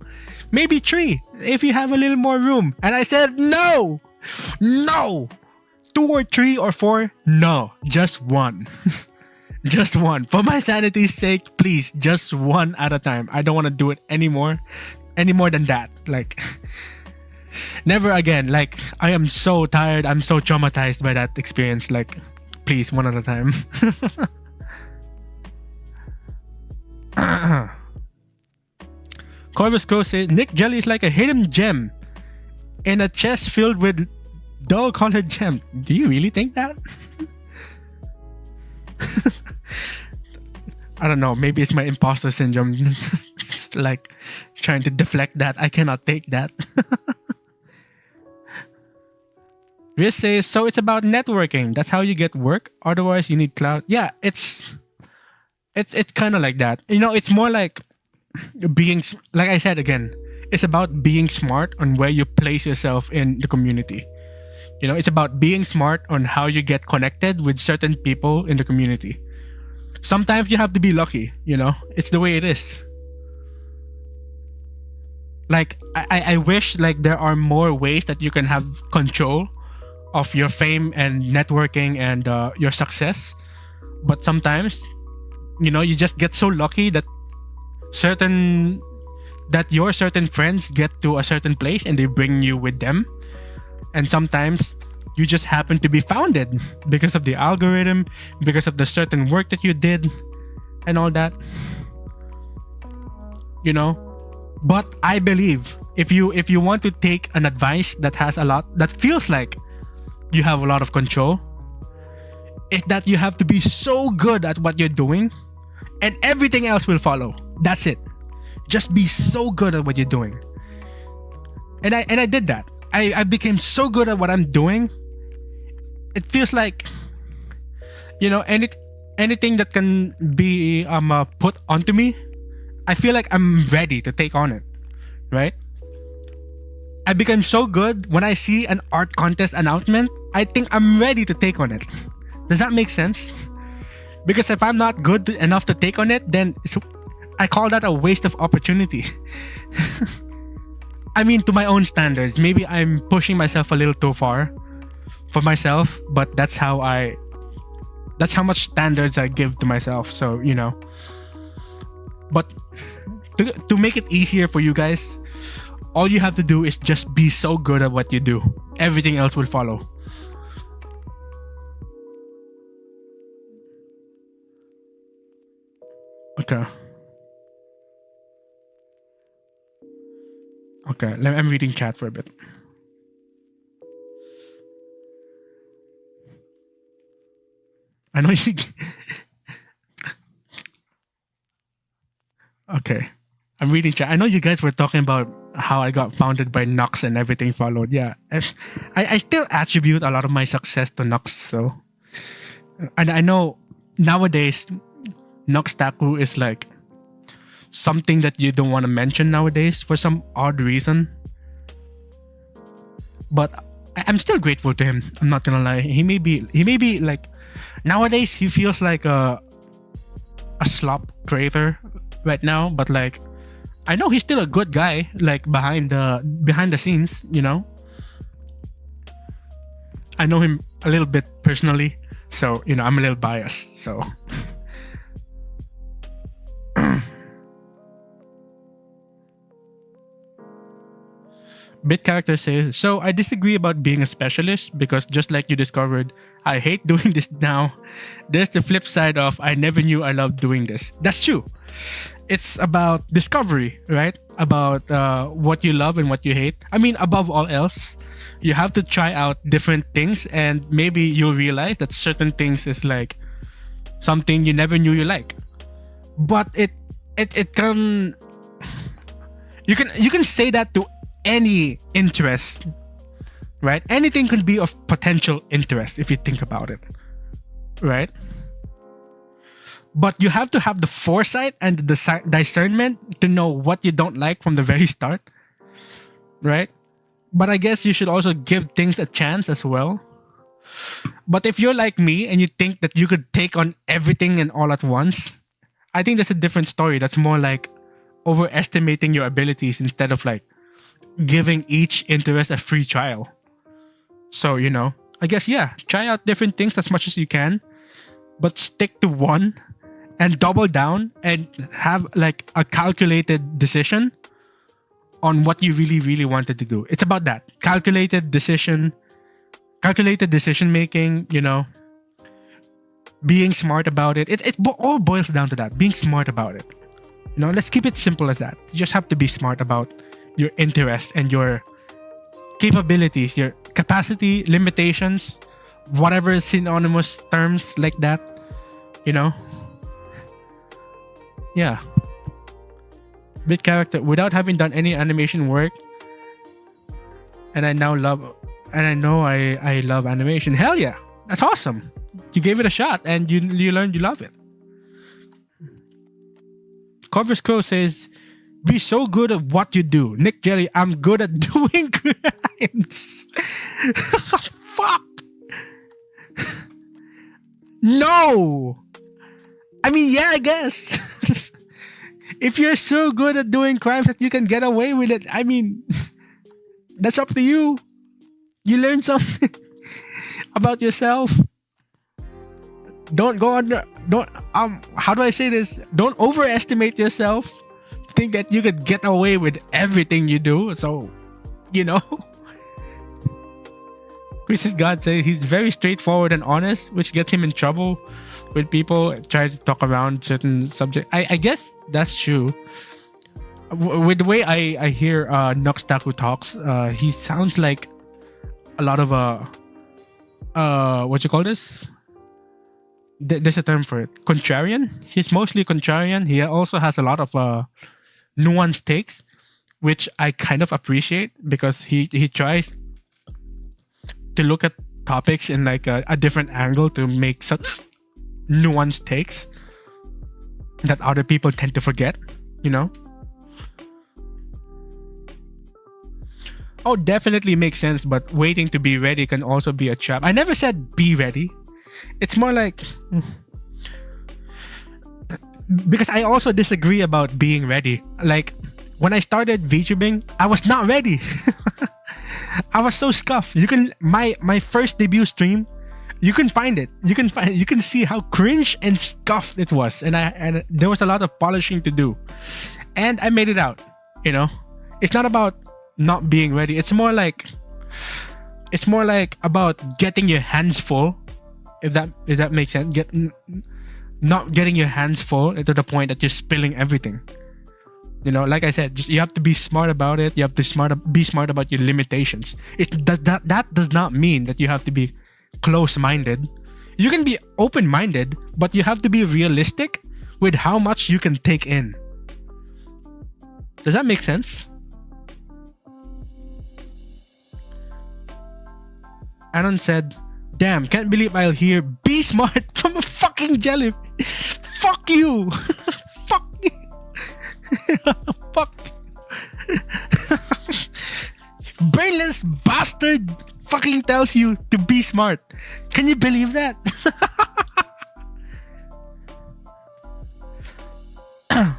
maybe 3 if you have a little more room. And I said no 2 or 3 or 4, no, just 1. Just one. For my sanity's sake, please, just one at a time. I don't want to do it anymore. Any more than that. Like, never again. Like, I am so tired. I'm so traumatized by that experience. Like, please, one at a time. Corvus Crow says, NicJellie is like a hidden gem in a chest filled with dull colored gems. Do you really think that? I don't know. Maybe it's my imposter syndrome. Like trying to deflect that. I cannot take that. Riz says, so it's about networking. That's how you get work. Otherwise, you need cloud. Yeah, it's kind of like that. You know, it's more like being, like I said again, it's about being smart on where you place yourself in the community. You know, it's about being smart on how you get connected with certain people in the community. Sometimes you have to be lucky, you know? It's the way it is. Like, I wish like there are more ways that you can have control of your fame and networking and your success. But sometimes, you know, you just get so lucky that your certain friends get to a certain place and they bring you with them. And sometimes you just happen to be founded because of the algorithm, because of the certain work that you did and all that. You know? But I believe if you want to take an advice that has a lot, that feels like you have a lot of control, is that you have to be so good at what you're doing and everything else will follow. That's it. Just be so good at what you're doing. And I did that. I became so good at what I'm doing. It feels like, you know, anything that can be put onto me, I feel like I'm ready to take on it, right? I became so good when I see an art contest announcement, I think I'm ready to take on it. Does that make sense? Because if I'm not good enough to take on it, then I call that a waste of opportunity. I mean, to my own standards, maybe I'm pushing myself a little too far for myself, but that's how much standards I give to myself. So, you know, but to make it easier for you guys, all you have to do is just be so good at what you do. Everything else will follow. Okay. Okay, I'm reading chat for a bit. I know you... Okay. I'm reading chat. I know you guys were talking about how I got founded by Nux and everything followed. Yeah. I still attribute a lot of my success to Nux, so... And I know nowadays, Nux Taku is like something that you don't want to mention nowadays for some odd reason. But I'm still grateful to him. I'm not gonna lie. He may be like, nowadays he feels like a slop creator right now, but like I know he's still a good guy, like behind the scenes, you know. I know him a little bit personally, so you know I'm a little biased, so Bit character says, so I disagree about being a specialist because just like you discovered, I hate doing this now. There's the flip side of I never knew I loved doing this. That's true. It's about discovery, right? About what you love and what you hate. I mean, above all else, you have to try out different things and maybe you'll realize that certain things is like something you never knew you like. But it can... You can say that to any interest, right? Anything could be of potential interest if you think about it, right? But you have to have the foresight and the discernment to know what you don't like from the very start, right? But I guess you should also give things a chance as well. But if you're like me and you think that you could take on everything and all at once, I think that's a different story. That's more like overestimating your abilities instead of like giving each interest a free trial. So, you know, I guess, yeah, try out different things as much as you can. but stick to one and double down and have like a calculated decision on what you really, really wanted to do. It's about that. Calculated decision making, being smart about it. It all boils down to that, being smart about it. Let's keep it simple as that. You just have to be smart about your interests and your capabilities, your capacity, limitations, whatever synonymous terms like that, Yeah. Bit character without having done any animation work. And I know I love animation. Hell yeah. That's awesome. You gave it a shot and you learned you love it. Corvus Crow says, be so good at what you do. NicJellie, I'm good at doing crimes. Fuck. No. I mean, yeah, I guess. If you're so good at doing crimes that you can get away with it, I mean, that's up to you. You learn something about yourself. Don't go under. How do I say this? Don't overestimate yourself. Think that you could get away with everything you do. So, Chris's God says he's very straightforward and honest, which gets him in trouble with people trying to talk around certain subjects. I guess that's true. With the way I hear Noxtaku talks, he sounds like a lot of what you call this? There's a term for it. Contrarian. He's mostly contrarian. He also has a lot of nuanced takes, which I kind of appreciate because he tries to look at topics in like a different angle to make such nuanced takes that other people tend to forget, Oh, definitely makes sense, but waiting to be ready can also be a trap. I never said be ready. It's more like, because I also disagree about being ready. Like when I started VTubing, I was not ready. I was so scuffed. You can my first debut stream, you can find it. You can see how cringe and scuffed it was, and there was a lot of polishing to do, and I made it out. It's not about not being ready. It's more like about getting your hands full. If that makes sense. Not getting your hands full to the point that you're spilling everything. Like I said, you have to be smart about it. You have to be smart about your limitations. That does not mean that you have to be close-minded. You can be open-minded, but you have to be realistic with how much you can take in. Does that make sense? Anon said, damn, can't believe I'll hear be smart from a fucking jelly. Fuck you. Fuck you. Fuck. Brainless bastard fucking tells you to be smart. Can you believe that?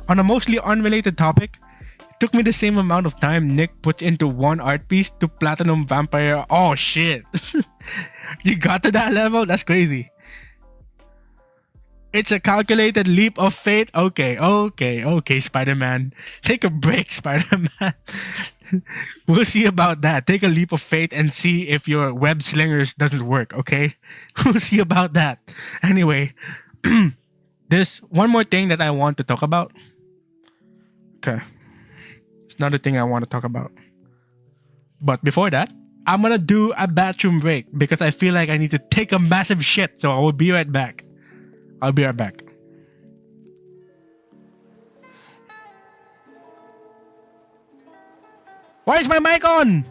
On a mostly unrelated topic, it took me the same amount of time Nick puts into one art piece to platinum vampire. Oh shit. You got to that level? That's crazy. It's a calculated leap of faith. Okay, Spider-Man. Take a break, Spider-Man. We'll see about that. Take a leap of faith and see if your web slingers doesn't work, okay? We'll see about that. Anyway, there's one more thing that I want to talk about. Okay. It's another thing I want to talk about. But before that, I'm gonna do a bathroom break because I feel like I need to take a massive shit. So I will be right back. I'll be right back. Why is my mic on?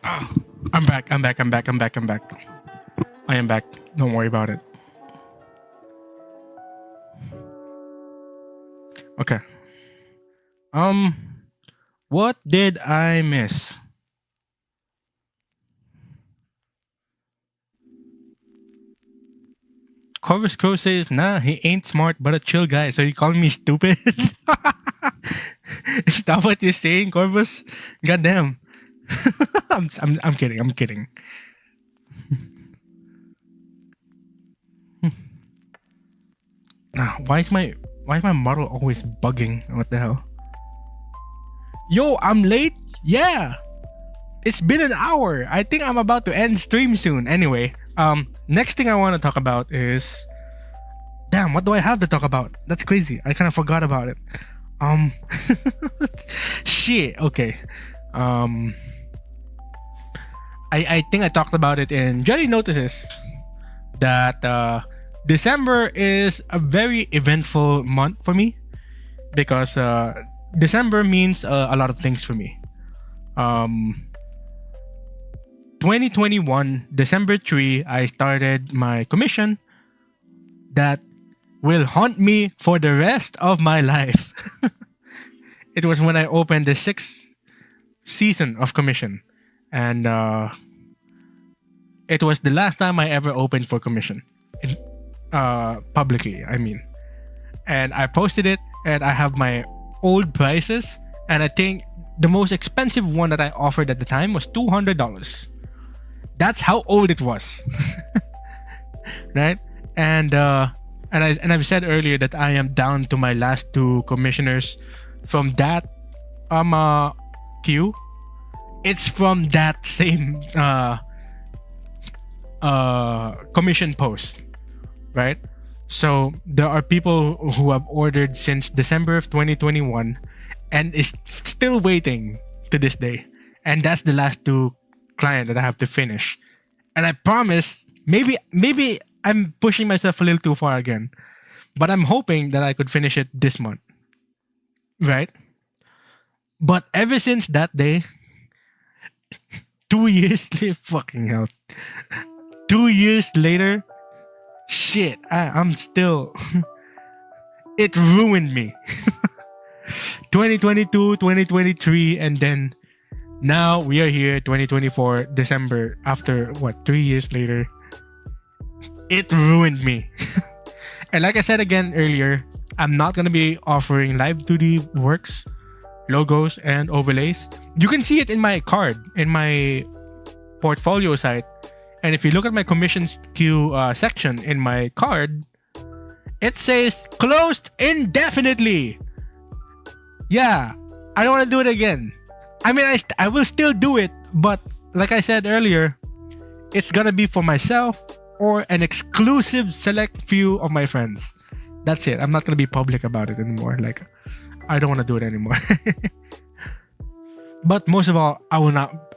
I'm back. I'm back. I'm back. I'm back. I'm back. I am back. Don't worry about it. Okay. Um, what did I miss? Corvus Crow says, nah, he ain't smart, but a chill guy. So you calling me stupid? Is that what you're saying, Corvus? Goddamn. I'm kidding. I'm kidding. Why is my model always bugging? What the hell? Yo, I'm late? Yeah. It's been an hour. I think I'm about to end stream soon. Anyway, next thing I want to talk about is, damn, what do I have to talk about? That's crazy. I kind of forgot about it. Shit. Okay. I think I talked about it in Jelly Notices that December is a very eventful month for me because December means a lot of things for me. 2021 December 3, I started my commission that will haunt me for the rest of my life. It was when I opened the 6th season of commission, and it was the last time I ever opened for commission publicly, I mean. And I posted it, and I have my old prices, and I think the most expensive one that I offered at the time was $200. That's how old it was. Right? And I've said earlier that I am down to my last 2 commissioners from that queue. It's from that same commission post, right? So there are people who have ordered since December of 2021 and is still waiting to this day. And that's the last 2 client that I have to finish. And I promise, maybe I'm pushing myself a little too far again, but I'm hoping that I could finish it this month, right? But ever since that day, 2 years later, fucking hell, 2 years later, shit, I'm still, it ruined me. 2022, 2023, and then now we are here, 2024, December, after what, 3 years later. It ruined me. And like I said again earlier, I'm not going to be offering live 2D works, logos, and overlays. You can see it in my card, in my portfolio site. And if you look at my commissions queue section in my card, it says closed indefinitely. Yeah, I don't want to do it again. I mean, I will still do it, but like I said earlier, it's gonna be for myself or an exclusive select few of my friends. That's it. I'm not gonna be public about it anymore. Like, I don't want to do it anymore. But most of all, I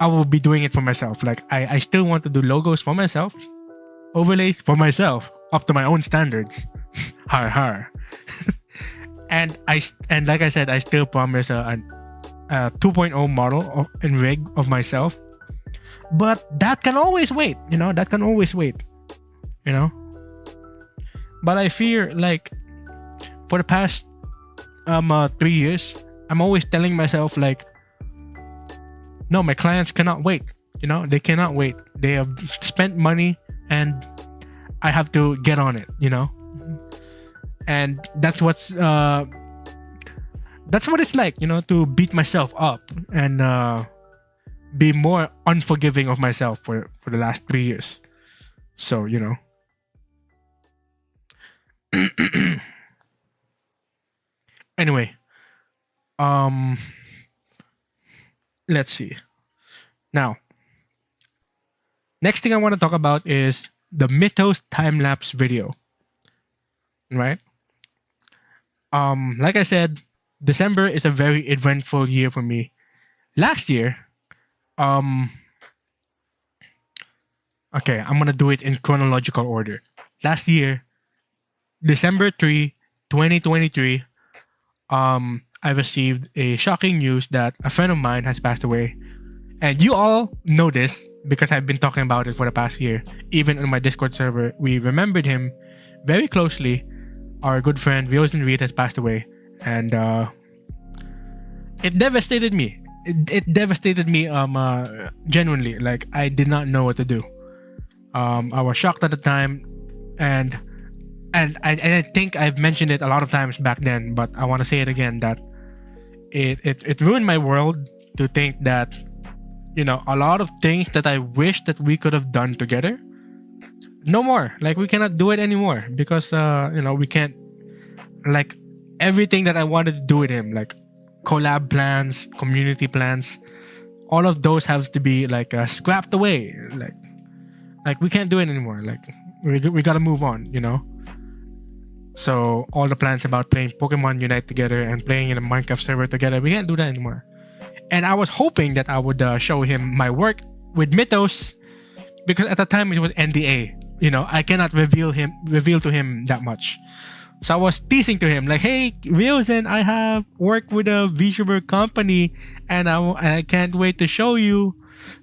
will be doing it for myself. Like, I still want to do logos for myself, overlays for myself, up to my own standards. Har har. And like I said, I still promise a 2.0 model and rig of myself. But that can always wait, that can always wait, But I fear, like, for the past 3 years, I'm always telling myself, like, no, my clients cannot wait. They cannot wait. They have spent money and I have to get on it, And that's what it's like, to beat myself up and be more unforgiving of myself for the last 3 years. So, Anyway, let's see. Now, next thing I want to talk about is the Mythos time-lapse video. Right? Like I said, December is a very eventful year for me. Last year, okay, I'm gonna do it in chronological order. Last year, December 3, 2023, I received a shocking news that a friend of mine has passed away. And you all know this because I've been talking about it for the past year. Even on my Discord server, we remembered him very closely. Our good friend Ryozen has passed away. And it devastated me. It devastated me genuinely. Like, I did not know what to do. I was shocked at the time. And I think I've mentioned it a lot of times back then, but I want to say it again, that it ruined my world to think that, you know, a lot of things that I wish that we could have done together, no more. Like, we cannot do it anymore because you know, we can't, like, everything that I wanted to do with him, like collab plans, community plans, all of those have to be like scrapped away. Like we can't do it anymore. Like, we gotta move on, you know. So all the plans about playing Pokemon Unite together and playing in a Minecraft server together, we can't do that anymore. And I was hoping that I would show him my work with Mythos, because at the time it was NDA. You know, I cannot reveal to him that much. So I was teasing to him like, "Hey, Ryozen, I have worked with a Vtuber company, and I can't wait to show you,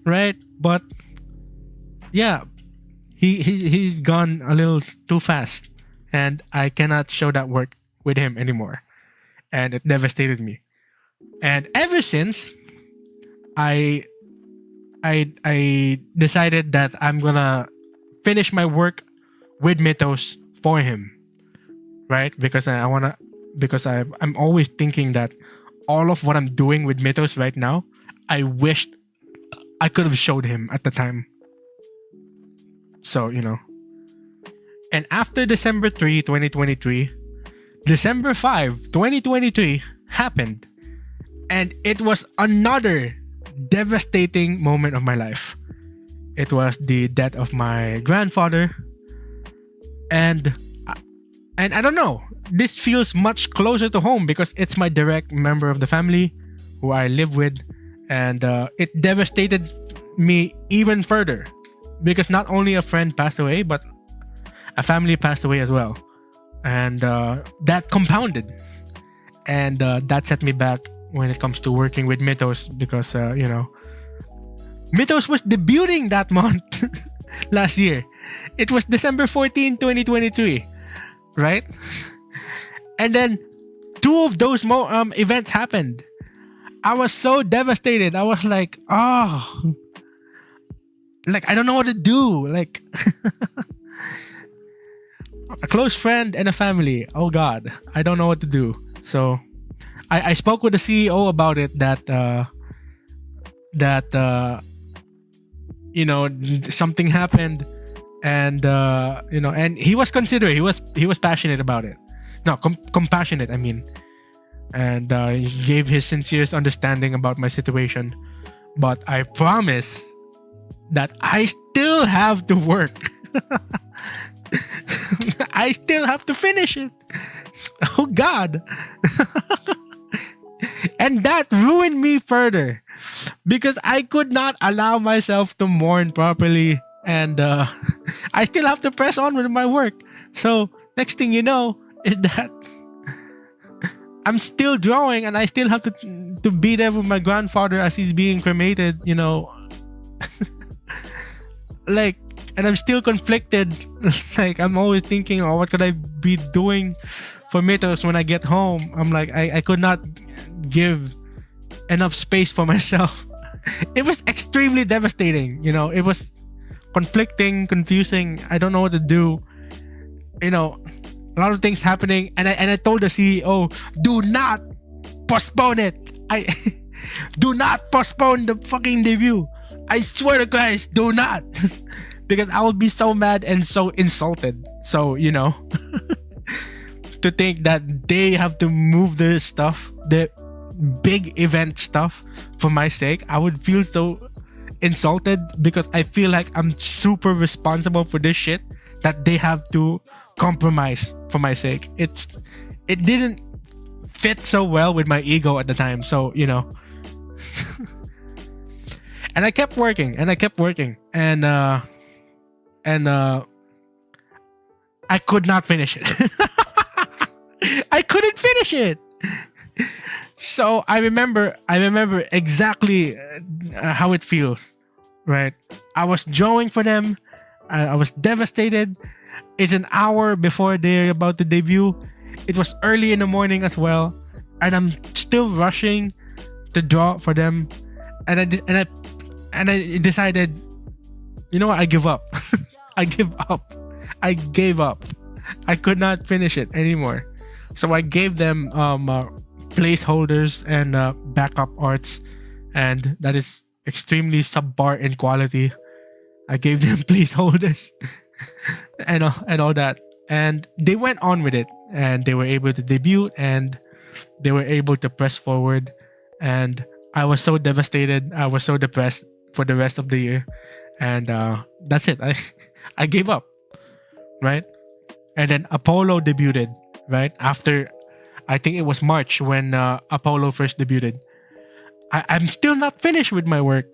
right?" But yeah, he's gone a little too fast, and I cannot show that work with him anymore, and it devastated me. And ever since, I decided that I'm gonna finish my work with Mythos for him, right? Because I'm always thinking that all of what I'm doing with Mythos right now, I wished I could have showed him at the time. So, you know. And after December 3, 2023, December 5, 2023 happened. And it was another devastating moment of my life. It was the death of my grandfather. And I don't know, this feels much closer to home because it's my direct member of the family who I live with. And it devastated me even further because not only a friend passed away, but a family passed away as well. And that compounded. And that set me back when it comes to working with Mythos because, you know, Mythos was debuting that month last year. It was December 14, 2023, right? And then two of those events happened. I was so devastated. I was like, oh, like, I don't know what to do. Like, a close friend and a family. Oh God, I don't know what to do. So I spoke with the CEO about it that you know, something happened, and you know, and he was considerate. He was passionate about it. No, compassionate, I mean. And he gave his sincerest understanding about my situation. But I promise that I still have to work. I still have to finish it. Oh God. And that ruined me further because I could not allow myself to mourn properly, and I still have to press on with my work. So next thing you know is that I'm still drawing, and I still have to be there with my grandfather as he's being cremated, you know. Like, and I'm still conflicted. Like, I'm always thinking, oh, what could I be doing for Mythos when I get home? I'm like, I could not give enough space for myself. It was extremely devastating, you know. It was conflicting, confusing. I don't know what to do. You know, a lot of things happening, and I told the CEO, do not postpone it. Do not postpone the fucking debut. I swear to Christ, do not. Because I would be so mad and so insulted. So, you know, to think that they have to move the stuff, the big event stuff, for my sake, I would feel so insulted because I feel like I'm super responsible for this shit that they have to compromise for my sake. It didn't fit so well with my ego at the time. So, you know. And I kept working and I could not finish it. I couldn't finish it. So I remember exactly how it feels, right? I was drawing for them. I was devastated. It's an hour before they're about to debut. It was early in the morning as well, and I'm still rushing to draw for them. And I decided, you know what? I give up. I give up. I gave up. I could not finish it anymore. So I gave them placeholders and backup arts, and that is extremely subpar in quality. I gave them placeholders and all that, and they went on with it, and they were able to debut, and they were able to press forward, and I was so devastated. I was so depressed for the rest of the year, and that's it. I gave up, right? And then Apollo debuted, right after. I think it was March when Apollo first debuted. I'm still not finished with my work,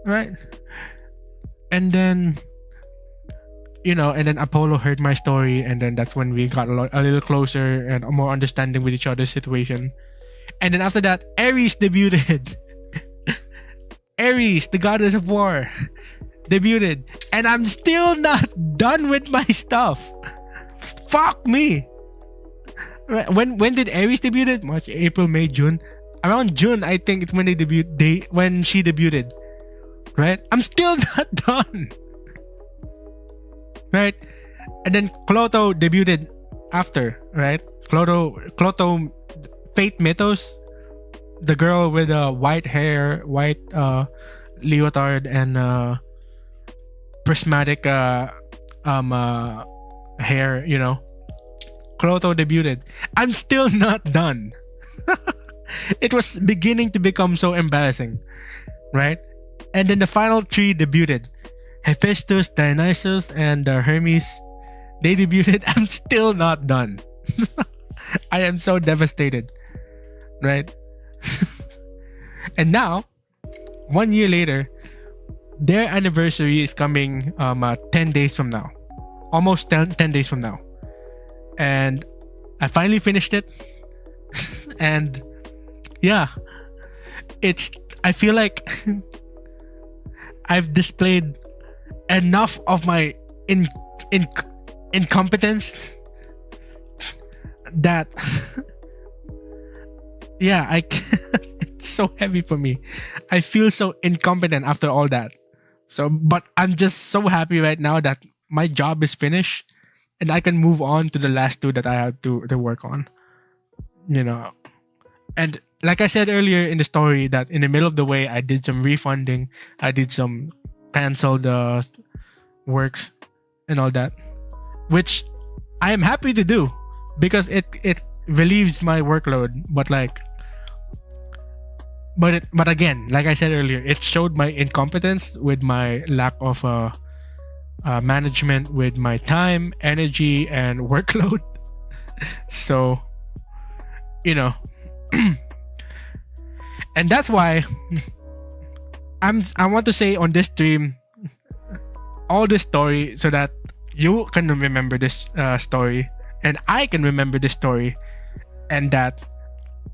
right? And then, and then Apollo heard my story, and then that's when we got a little closer and more understanding with each other's situation. And then after that, Ares debuted. Ares, the goddess of war, debuted, and I'm still not done with my stuff. Fuck me. When did Ares debuted? March, April, May, June. Around June, I think it's when when she debuted. Right? I'm still not done. Right? And then Cloto debuted after, right? Cloto Fate Mythos, the girl with white hair, white leotard, and prismatic hair, Cloto debuted. I'm still not done. It was beginning to become so embarrassing, right? And then the final three debuted. Hephaestus, Dionysus, and Hermes. They debuted. I'm still not done. I am so devastated, right? And now, 1 year later, their anniversary is coming 10 days from now. Almost 10 days from now. And I finally finished it. And yeah, I feel like I've displayed enough of my incompetence that yeah, it's so heavy for me. I feel so incompetent after all that. So, but I'm just so happy right now that my job is finished and I can move on to the last two that I have to work on. And like I said earlier in the story, that in the middle of the way, I did some refunding. I did some canceled works and all that, which I am happy to do because it relieves my workload. But again, like I said earlier, it showed my incompetence with my lack of management with my time, energy, and workload. So, and that's why I want to say on this stream all this story so that you can remember this story and I can remember this story, and that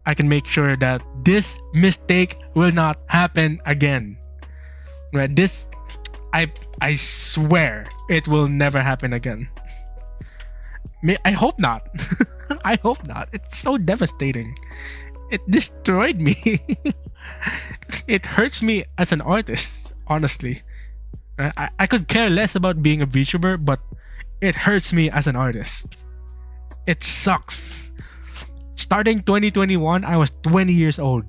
I can make sure that this mistake will not happen again. Right? I swear it will never happen again. I hope not. I hope not. It's so devastating. It destroyed me. It hurts me as an artist, honestly. I could care less about being a VTuber, but it hurts me as an artist. It sucks. Starting 2021, I was 20 years old.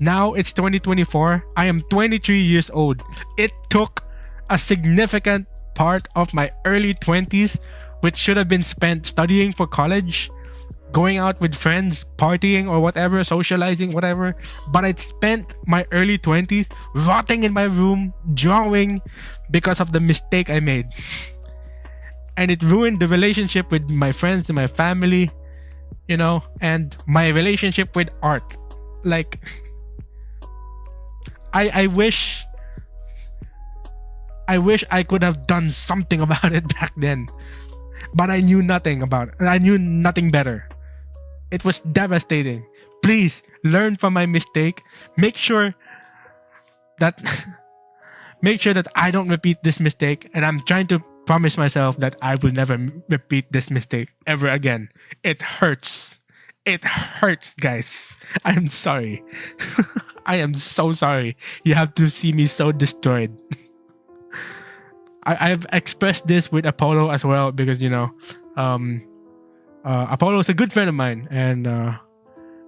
Now it's 2024. I am 23 years old. It took a significant part of my early 20s, which should have been spent studying for college, going out with friends, partying or whatever, socializing, whatever. But I spent my early 20s rotting in my room, drawing because of the mistake I made. And it ruined the relationship with my friends and my family, and my relationship with art. Like, I wish I could have done something about it back then. But I knew nothing about it. I knew nothing better. It was devastating. Please learn from my mistake. Make sure that make sure that I don't repeat this mistake, and I'm trying to promise myself that I will never repeat this mistake ever again. It hurts. It hurts, guys. I'm sorry. I am so sorry. You have to see me so destroyed. I've expressed this with Apollo as well because, you know, Apollo is a good friend of mine, and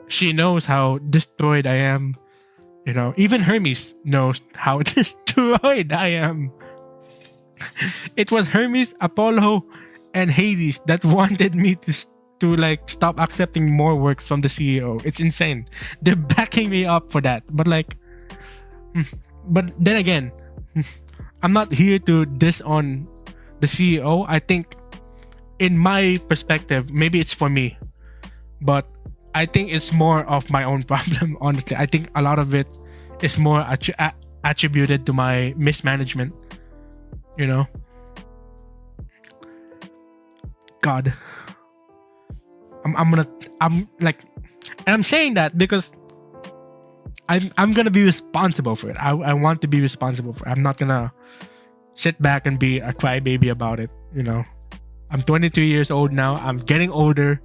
she knows how destroyed I am. You know, even Hermes knows how destroyed I am. It was Hermes, Apollo, and Hades that wanted me to like stop accepting more works from the CEO. It's insane. They're backing me up for that. But like, but then again, I'm not here to diss on the CEO. I think, in my perspective, maybe it's for me, but I think it's more of my own problem. Honestly, I think a lot of it is more attributed to my mismanagement. You know, God, I'm like, and I'm saying that because I'm gonna be responsible for it. I want to be responsible for it. I'm not gonna sit back and be a crybaby about it. You know, I'm 23 years old now. I'm getting older.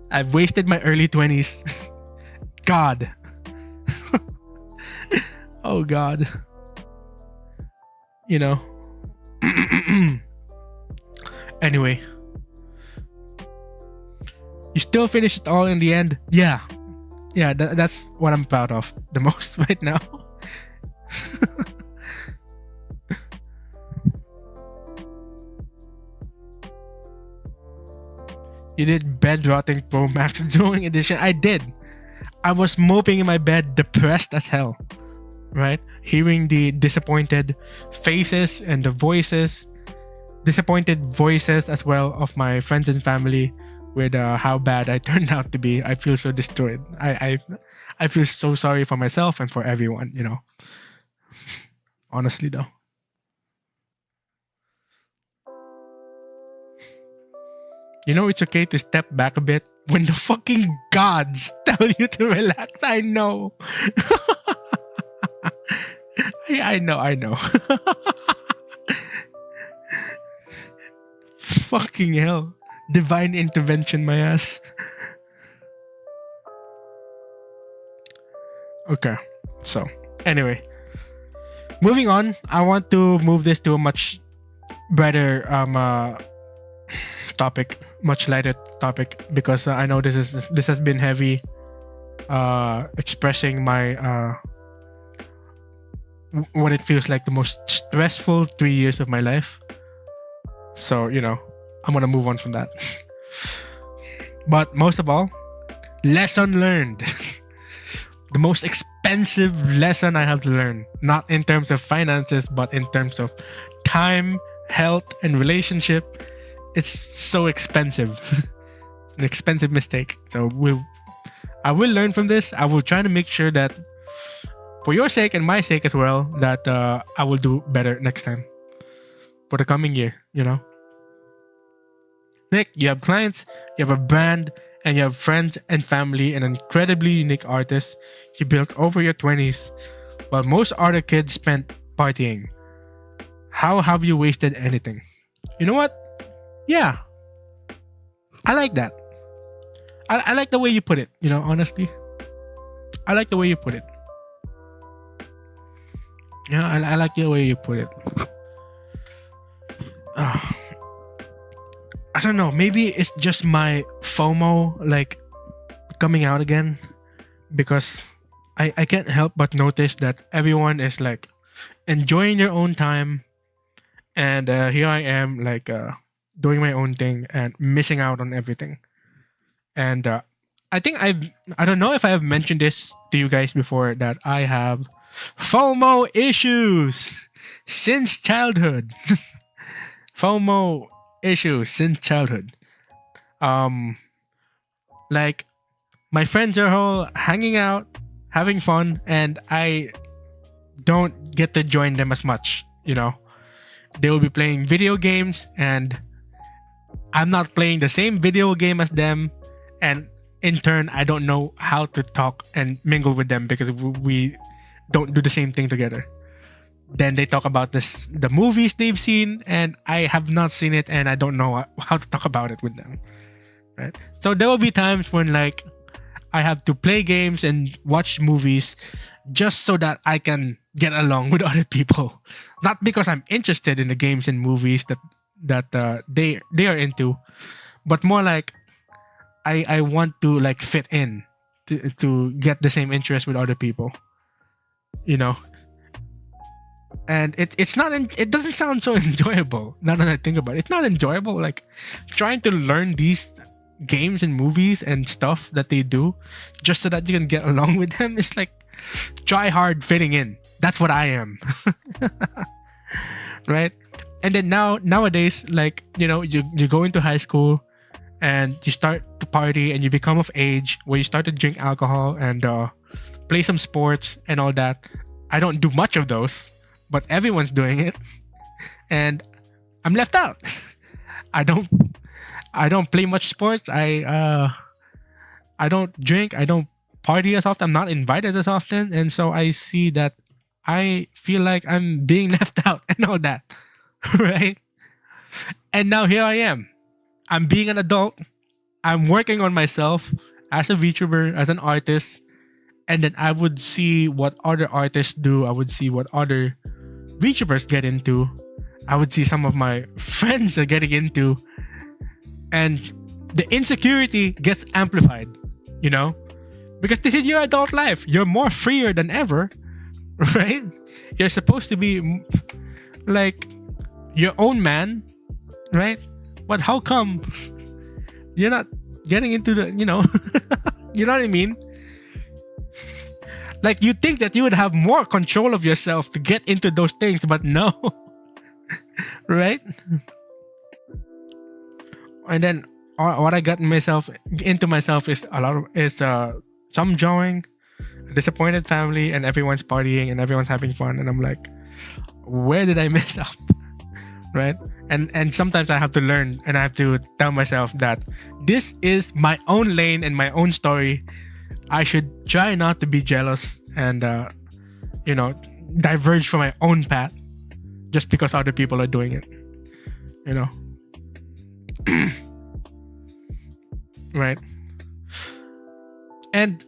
I've wasted my early 20s. God. Oh God. You know. Anyway. You still finish it all in the end? Yeah. Yeah, that's what I'm proud of the most right now. You did Bed Rotting Pro Max during edition. I did. I was moping in my bed, depressed as hell. Right? Hearing the disappointed faces and the voices, disappointed voices as well of my friends and family with how bad I turned out to be. I feel so destroyed. I feel so sorry for myself and for everyone, you know. Honestly though. You know, it's okay to step back a bit when the fucking gods tell you to relax. I know. I know. Fucking hell. Divine intervention, my ass. Okay. So, anyway. Moving on, I want to move this to a much better topic, much lighter topic, because I know this has been heavy, expressing my what it feels like the most stressful 3 years of my life. So, you know, I'm gonna move on from that. But most of all, lesson learned. The most expensive lesson I have to learn, not in terms of finances, but in terms of time, health, and relationship. It's so expensive. It's an expensive mistake. So I will learn from this. I will try to make sure that, for your sake and my sake as well, that I will do better next time. For the coming year, you know. Nick, you have clients, you have a brand, and you have friends and family and incredibly unique artists you built over your 20s, while most other kids spent partying. How have you wasted anything? You know what? Yeah. I like that. I like the way you put it, you know, honestly. I like the way you put it. Yeah, I like the way you put it. I don't know, maybe it's just my FOMO like coming out again, because I can't help but notice that everyone is like enjoying their own time, and here I am like doing my own thing and missing out on everything. And I think I don't know if I have mentioned this to you guys before, that I have FOMO issues since childhood. FOMO issues since childhood. Like, my friends are all hanging out, having fun, and I don't get to join them as much, you know. They will be playing video games and I'm not playing the same video game as them, and in turn, I don't know how to talk and mingle with them because we don't do the same thing together. Then they talk about the movies they've seen, and I have not seen it, and I don't know how to talk about it with them. Right? So there will be times when like I have to play games and watch movies just so that I can get along with other people, not because I'm interested in the games and movies that they are into, but more like I want to like fit in to get the same interest with other people, you know. And it's not it doesn't sound so enjoyable now that I think about it. It's not enjoyable like trying to learn these games and movies and stuff that they do just so that you can get along with them. It's like try hard fitting in. That's what I am. Right? And then nowadays, like, you know, you go into high school and you start to party and you become of age where you start to drink alcohol and play some sports and all that. I don't do much of those, but everyone's doing it, and I'm left out. I don't play much sports. I don't drink. I don't party as often. I'm not invited as often, and so I see that I feel like I'm being left out and all that, right? And now here I am. I'm being an adult. I'm working on myself as a VTuber, as an artist, and then I would see what other artists do. I would see what other VTubers get into. I would see some of my friends are getting into, and the insecurity gets amplified, you know, because this is your adult life. You're more freer than ever, right? You're supposed to be like your own man, right? But how come you're not getting into the, you know, you know what I mean? Like, you think that you would have more control of yourself to get into those things, but no. Right? And then what I got into myself is some drawing, a disappointed family, and everyone's partying and everyone's having fun, and I'm like, where did I mess up? Right? And sometimes I have to learn, and I have to tell myself that this is my own lane and my own story. I should try not to be jealous and you know, diverge from my own path just because other people are doing it, you know. Right? And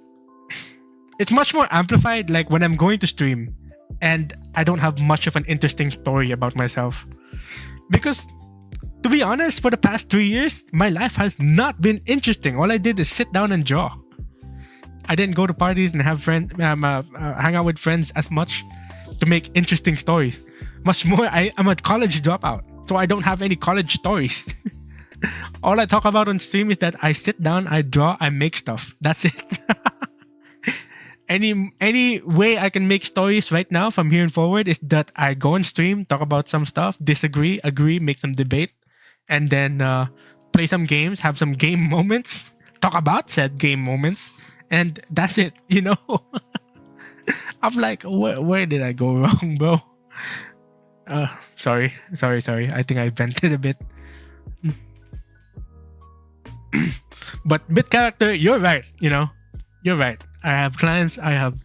it's much more amplified like when I'm going to stream and I don't have much of an interesting story about myself, because to be honest, for the past 3 years my life has not been interesting. All I did is sit down and draw. I didn't go to parties and have friends, hang out with friends as much to make interesting stories. Much more, I'm a college dropout, so I don't have any college stories. All I talk about on stream is that I sit down, I draw, I make stuff. That's it. Any way I can make stories right now from here and forward is that I go on stream, talk about some stuff, disagree, agree, make some debate, and then play some games, have some game moments, talk about said game moments. And that's it, you know. I'm like, where did I go wrong, bro? Sorry. I think I vented a bit. But bit character, you're right, you know. You're right. I have clients. I have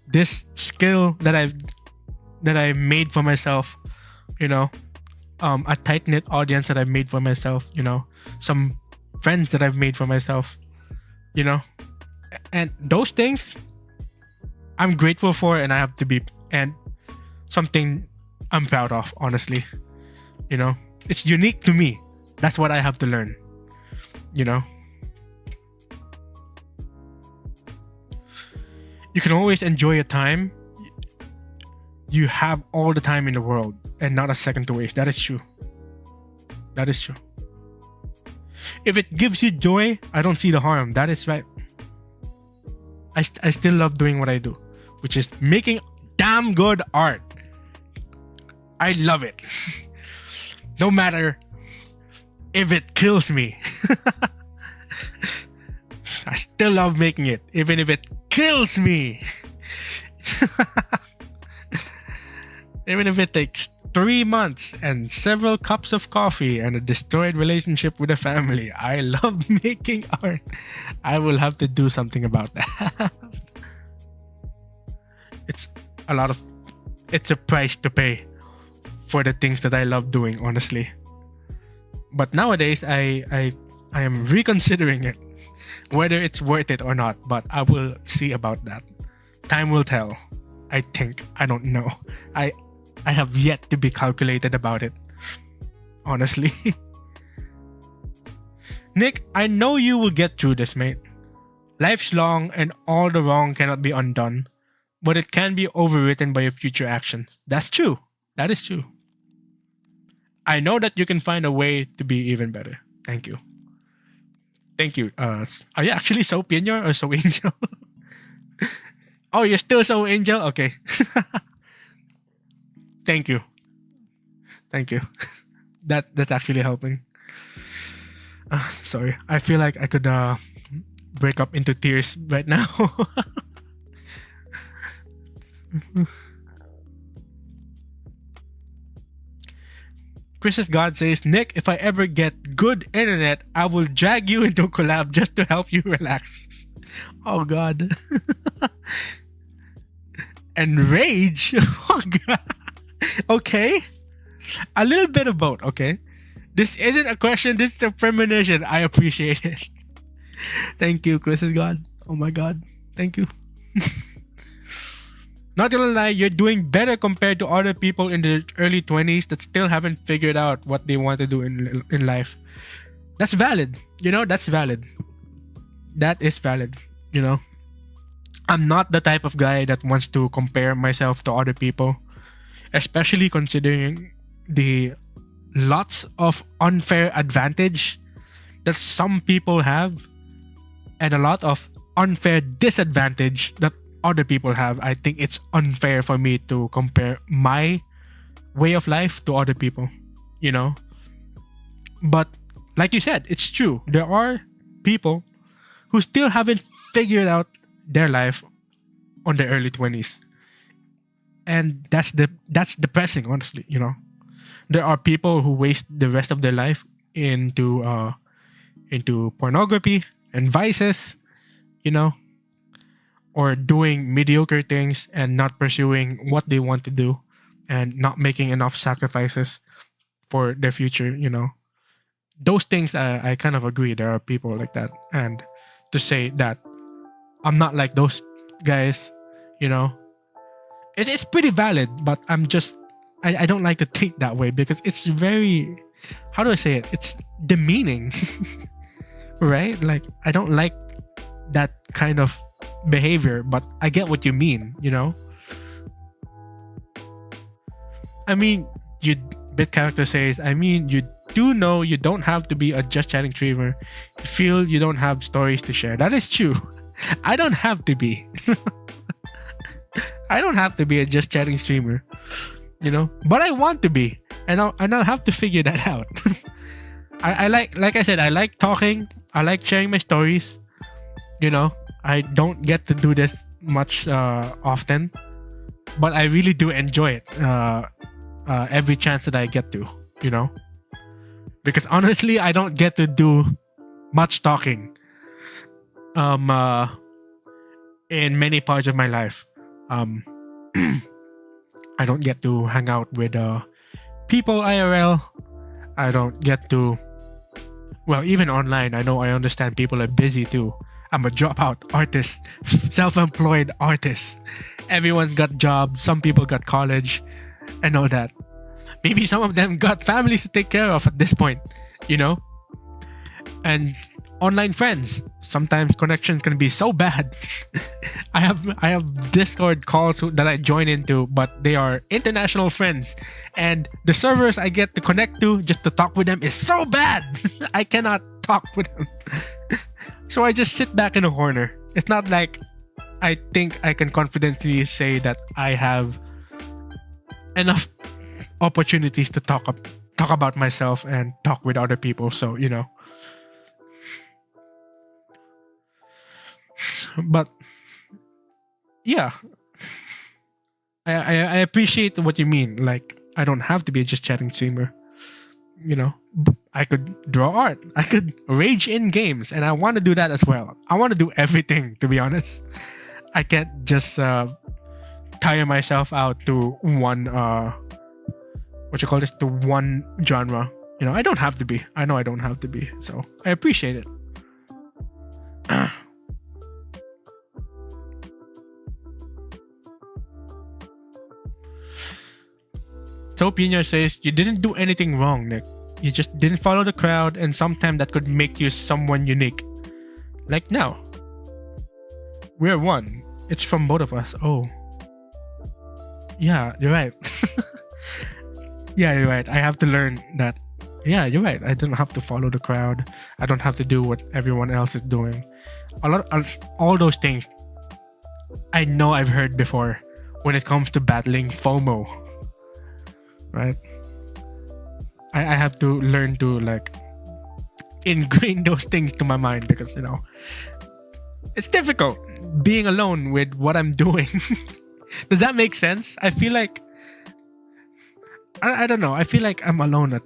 this skill that I made for myself, you know. A tight-knit audience that I've made for myself, you know. Some friends that I've made for myself, you know. And those things I'm grateful for, and I have to be, and something I'm proud of, honestly. You know, it's unique to me. That's what I have to learn, you know. You can always enjoy a time. You have all the time in the world and not a second to waste. That is true. That is true. If it gives you joy, I don't see the harm. That is right. I still love doing what I do, which is making damn good art. I love it. No matter if it kills me. I still love making it, even if it kills me. Even if it takes 3 months and several cups of coffee and a destroyed relationship with a family. I love making art. I will have to do something about that. It's a lot of, it's a price to pay for the things that I love doing, honestly. But nowadays, I am reconsidering it, whether it's worth it or not. But I will see about that. Time will tell. I think. I don't know. I have yet to be calculated about it, honestly. Nick, I know you will get through this, mate. Life's long and all the wrong cannot be undone, but it can be overwritten by your future actions. That's true. That is true. I know that you can find a way to be even better. Thank you. Thank you. Are you actually so Piñor or so Angel? Oh, you're still so Angel? Okay. Thank you. Thank you. That's actually helping. Sorry. I feel like I could break up into tears right now. Chris's God says, Nick, if I ever get good internet, I will drag you into a collab just to help you relax. Oh God. And rage? Oh God. Okay. A little bit of both, okay? This isn't a question, this is a premonition. I appreciate it. Thank you, Chris's God. Oh my God. Thank you. Not gonna lie, you're doing better compared to other people in the early 20s that still haven't figured out what they want to do in life. That's valid. You know, that's valid. That is valid. You know, I'm not the type of guy that wants to compare myself to other people, especially considering the lots of unfair advantage that some people have and a lot of unfair disadvantage that other people have. I think it's unfair for me to compare my way of life to other people, you know. But like you said, it's true. There are people who still haven't figured out their life on their early 20s. And that's depressing, honestly, you know. There are people who waste the rest of their life into pornography and vices, you know, or doing mediocre things and not pursuing what they want to do and not making enough sacrifices for their future, you know. Those things, I kind of agree. There are people like that. And to say that I'm not like those guys, you know, it's pretty valid, but I don't like to think that way because it's very, how do I say it? It's demeaning, right? Like, I don't like that kind of behavior, but I get what you mean, you know? I mean, Bit Character says, I mean, you do know you don't have to be a Just Chatting streamer. You feel you don't have stories to share. That is true. I don't have to be. I don't have to be a Just Chatting streamer, you know? But I want to be. And I'll have to figure that out. I like I said, I like talking. I like sharing my stories. You know, I don't get to do this much often, but I really do enjoy it every chance that I get to, you know, because honestly, I don't get to do much talking in many parts of my life. I don't get to hang out with people IRL. I don't get to, well, even online. I know, I understand people are busy too. I'm a dropout artist, self-employed artist. Everyone's got jobs. Some people got college and all that. Maybe some of them got families to take care of at this point, you know? And online friends. Sometimes connections can be so bad. I have Discord calls that I join into, but they are international friends. And the servers I get to connect to just to talk with them is so bad. I cannot talk with them. So I just sit back in a corner. It's not like I think I can confidently say that I have enough opportunities to talk about myself and talk with other people. So, you know. But yeah, I appreciate what you mean. Like, I don't have to be a just chatting streamer. You know, I could draw art. I could rage in games, and I want to do that as well. I want to do everything, to be honest. I can't just tire myself out to one to one genre. You know, I don't have to be. I know I don't have to be. So I appreciate it. Topinier says, you didn't do anything wrong, Nick. You just didn't follow the crowd, and sometimes that could make you someone unique. Like now. We're one. It's from both of us. Oh. Yeah, you're right. Yeah, you're right. I have to learn that. Yeah, you're right. I don't have to follow the crowd. I don't have to do what everyone else is doing. All those things I know I've heard before when it comes to battling FOMO. Right? I have to learn to like ingrain those things to my mind because, you know, it's difficult being alone with what I'm doing. Does that make sense? I feel like I don't know. I feel like I'm alone at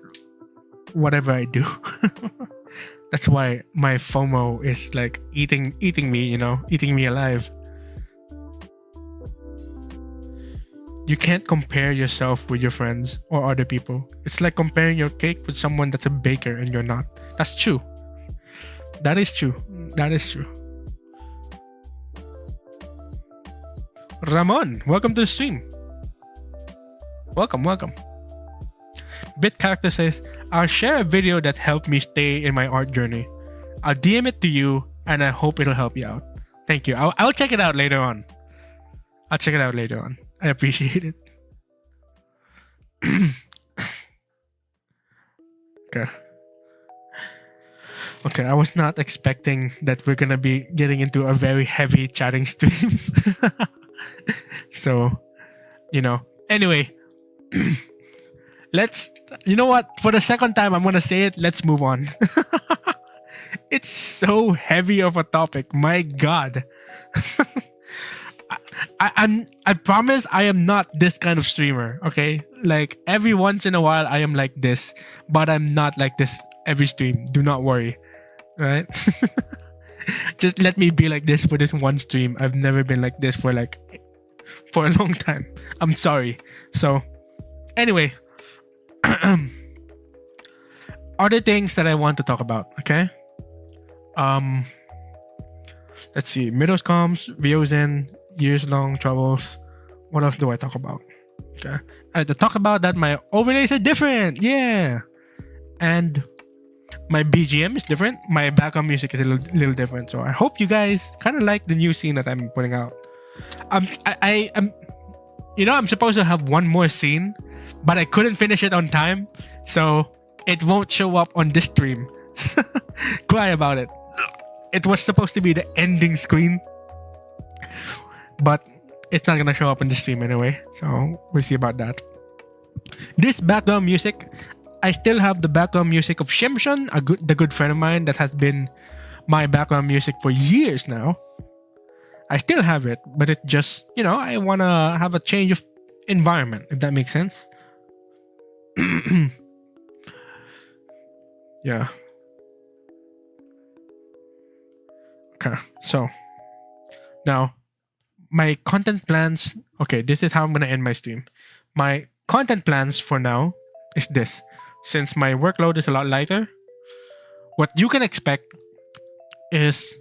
whatever I do. That's why my FOMO is like eating me, you know, eating me alive. You can't compare yourself with your friends or other people. It's like comparing your cake with someone that's a baker and you're not. That's true. That is true. That is true. Ramon, welcome to the stream. Welcome. Bit Character says, I'll share a video that helped me stay in my art journey. I'll DM it to you and I hope it'll help you out. Thank you. I'll check it out later on. I appreciate it. Okay, I was not expecting that we're gonna be getting into a very heavy chatting stream. So, you know, anyway, you know what? For the second time, I'm gonna say it. Let's move on. It's so heavy of a topic. My God. I promise I am not this kind of streamer, okay? Like every once in a while I am like this, but I'm not like this every stream. Do not worry. Right? Just let me be like this for this one stream. I've never been like this for a long time. I'm sorry. So anyway, other things that I want to talk about, okay? Let's see. Mythos comms, Ryozen, years-long troubles. What else do I talk about? Okay. I have to talk about that my overlays are different. Yeah. And my BGM is different. My background music is a little different. So I hope you guys kind of like the new scene that I'm putting out. I'm supposed to have one more scene, but I couldn't finish it on time. So it won't show up on this stream. Cry about it. It was supposed to be the ending screen, but it's not gonna show up in the stream anyway, so we'll see about that. This background music, I still have the background music of Shimshon, the good friend of mine that has been my background music for years now. I still have it, but it just, I want to have a change of environment, if that makes sense. Yeah. Okay, so now my content plans. Okay, this is how I'm gonna end my stream. My content plans for now is this. Since my workload is a lot lighter, what you can expect is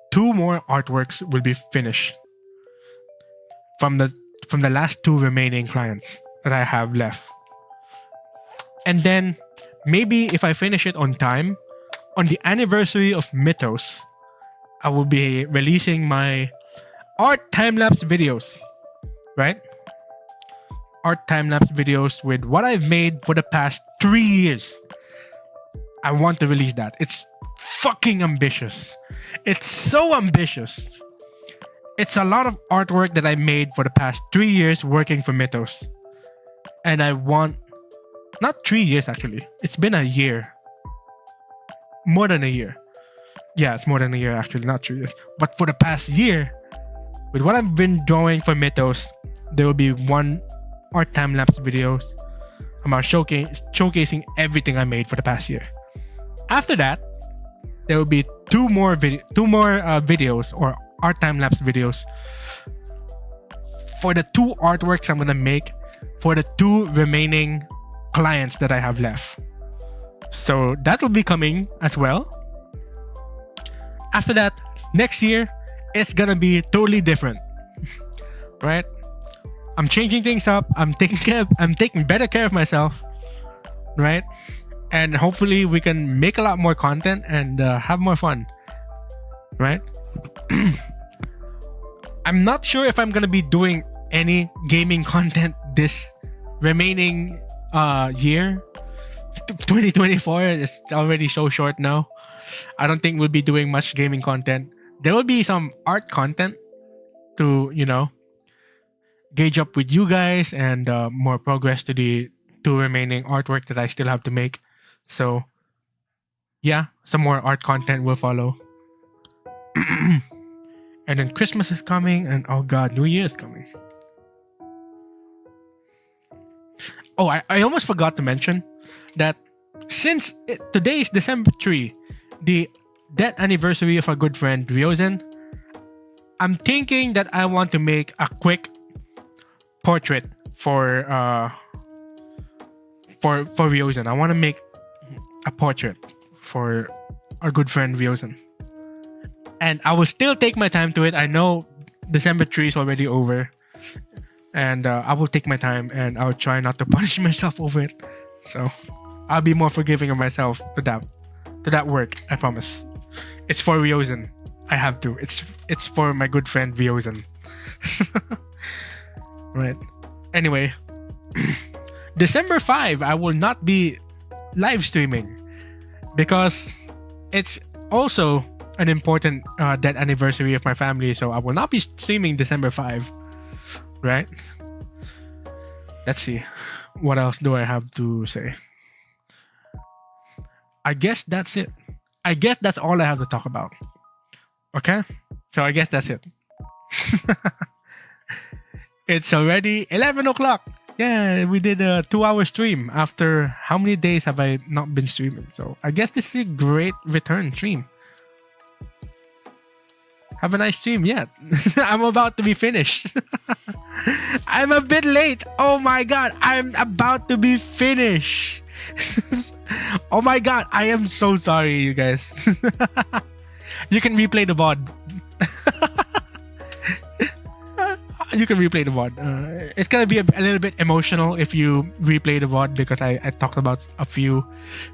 2 more artworks will be finished from the last 2 remaining clients that I have left. And then maybe if I finish it on time, on the anniversary of Mythos, I will be releasing my art time-lapse videos, right? Art time-lapse videos with what I've made for the past 3 years. I want to release that. It's fucking ambitious. It's so ambitious. It's a lot of artwork that I made for the past 3 years working for Mythos. And I want... Not 3 years, actually. It's been a year. More than a year. Yeah, it's more than a year, actually. Not 3 years. But for the past year, with what I've been drawing for Mythos, there will be 1 art time-lapse videos about showcasing everything I made for the past year. After that, there will be two more videos or art time-lapse videos for the 2 artworks I'm gonna make for the 2 remaining clients that I have left. So that will be coming as well. After that, next year, it's gonna be totally different, right? I'm changing things up. I'm taking better care of myself, right? And hopefully we can make a lot more content and have more fun, right? I'm not sure if I'm gonna be doing any gaming content this remaining year. 2024 is already so short now. I don't think we'll be doing much gaming content. There will be some art content to, gauge up with you guys and more progress to the 2 remaining artwork that I still have to make. So yeah, some more art content will follow. And then Christmas is coming, and oh god, New Year is coming. Oh, I almost forgot to mention that since today is December 3, the death anniversary of our good friend Ryozen, I'm thinking that I want to make a quick portrait for Ryozen. I want to make a portrait for our good friend Ryozen. And I will still take my time to it. I know December 3 is already over. And I will take my time and I'll try not to punish myself over it. So I'll be more forgiving of myself to that work, I promise. It's for Ryozen. I have to. It's for my good friend Ryozen. Right. Anyway, December 5, I will not be live streaming because it's also an important death anniversary of my family. So I will not be streaming December 5. Right? Let's see. What else do I have to say? I guess that's it. I guess that's all I have to talk about. Okay? So I guess that's it. It's already 11 o'clock. Yeah, we did a 2-hour stream after how many days have I not been streaming? So I guess this is a great return stream. Have a nice stream yet. I'm about to be finished. I'm a bit late. Oh my god, I'm about to be finished. Oh my god, I am so sorry, you guys. You can replay the VOD. You can replay the VOD. It's gonna be a little bit emotional if you replay the VOD because I talked about a few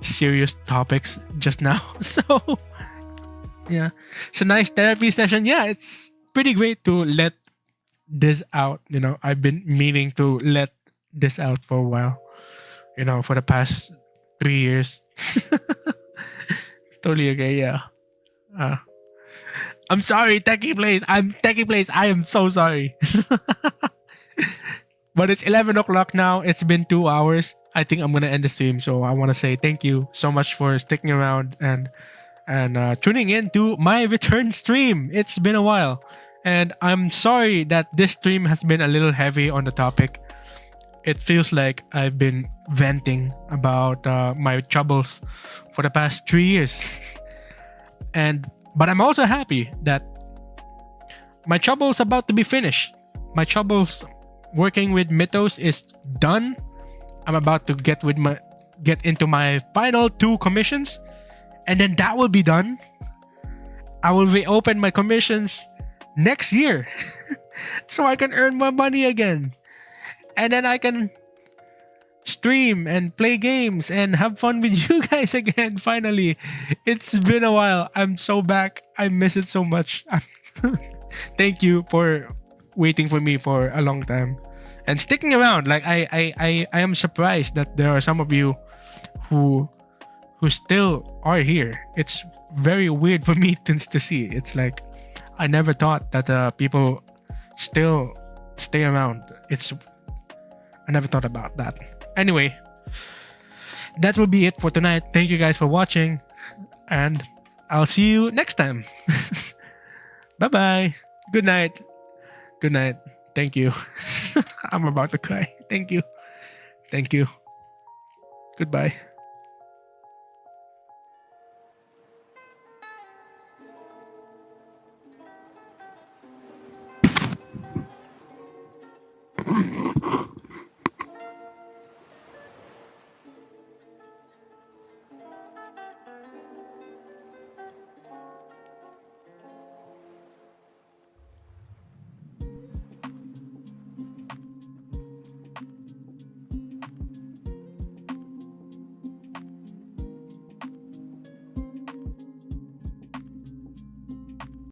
serious topics just now. So yeah, it's a nice therapy session. Yeah, it's pretty great to let this out. I've been meaning to let this out for a while. For the past 3 years. It's totally okay. Yeah. I'm sorry, Techie Plays. I am so sorry. But it's 11 o'clock now. It's been 2 hours. I think I'm gonna end the stream. So I want to say thank you so much for sticking around and tuning in to my return stream. It's been a while. And I'm sorry that this stream has been a little heavy on the topic. It feels like I've been venting about my troubles for the past 3 years. But I'm also happy that my troubles about to be finished. My troubles working with Mythos is done. I'm about to get into my final 2 commissions. And then that will be done. I will reopen my commissions next year. So I can earn more money again. And then I can stream and play games and have fun with you guys again. Finally, it's been a while. I'm so back. I miss it so much. Thank you for waiting for me for a long time and sticking around. Like I am surprised that there are some of you who still are here. It's very weird for me to see. It's like I never thought that people still stay around. I never thought about that. Anyway, that will be it for tonight. Thank you guys for watching, and I'll see you next time. Bye-bye. Good night. Good night. Thank you. I'm about to cry. Thank you. Thank you. Goodbye.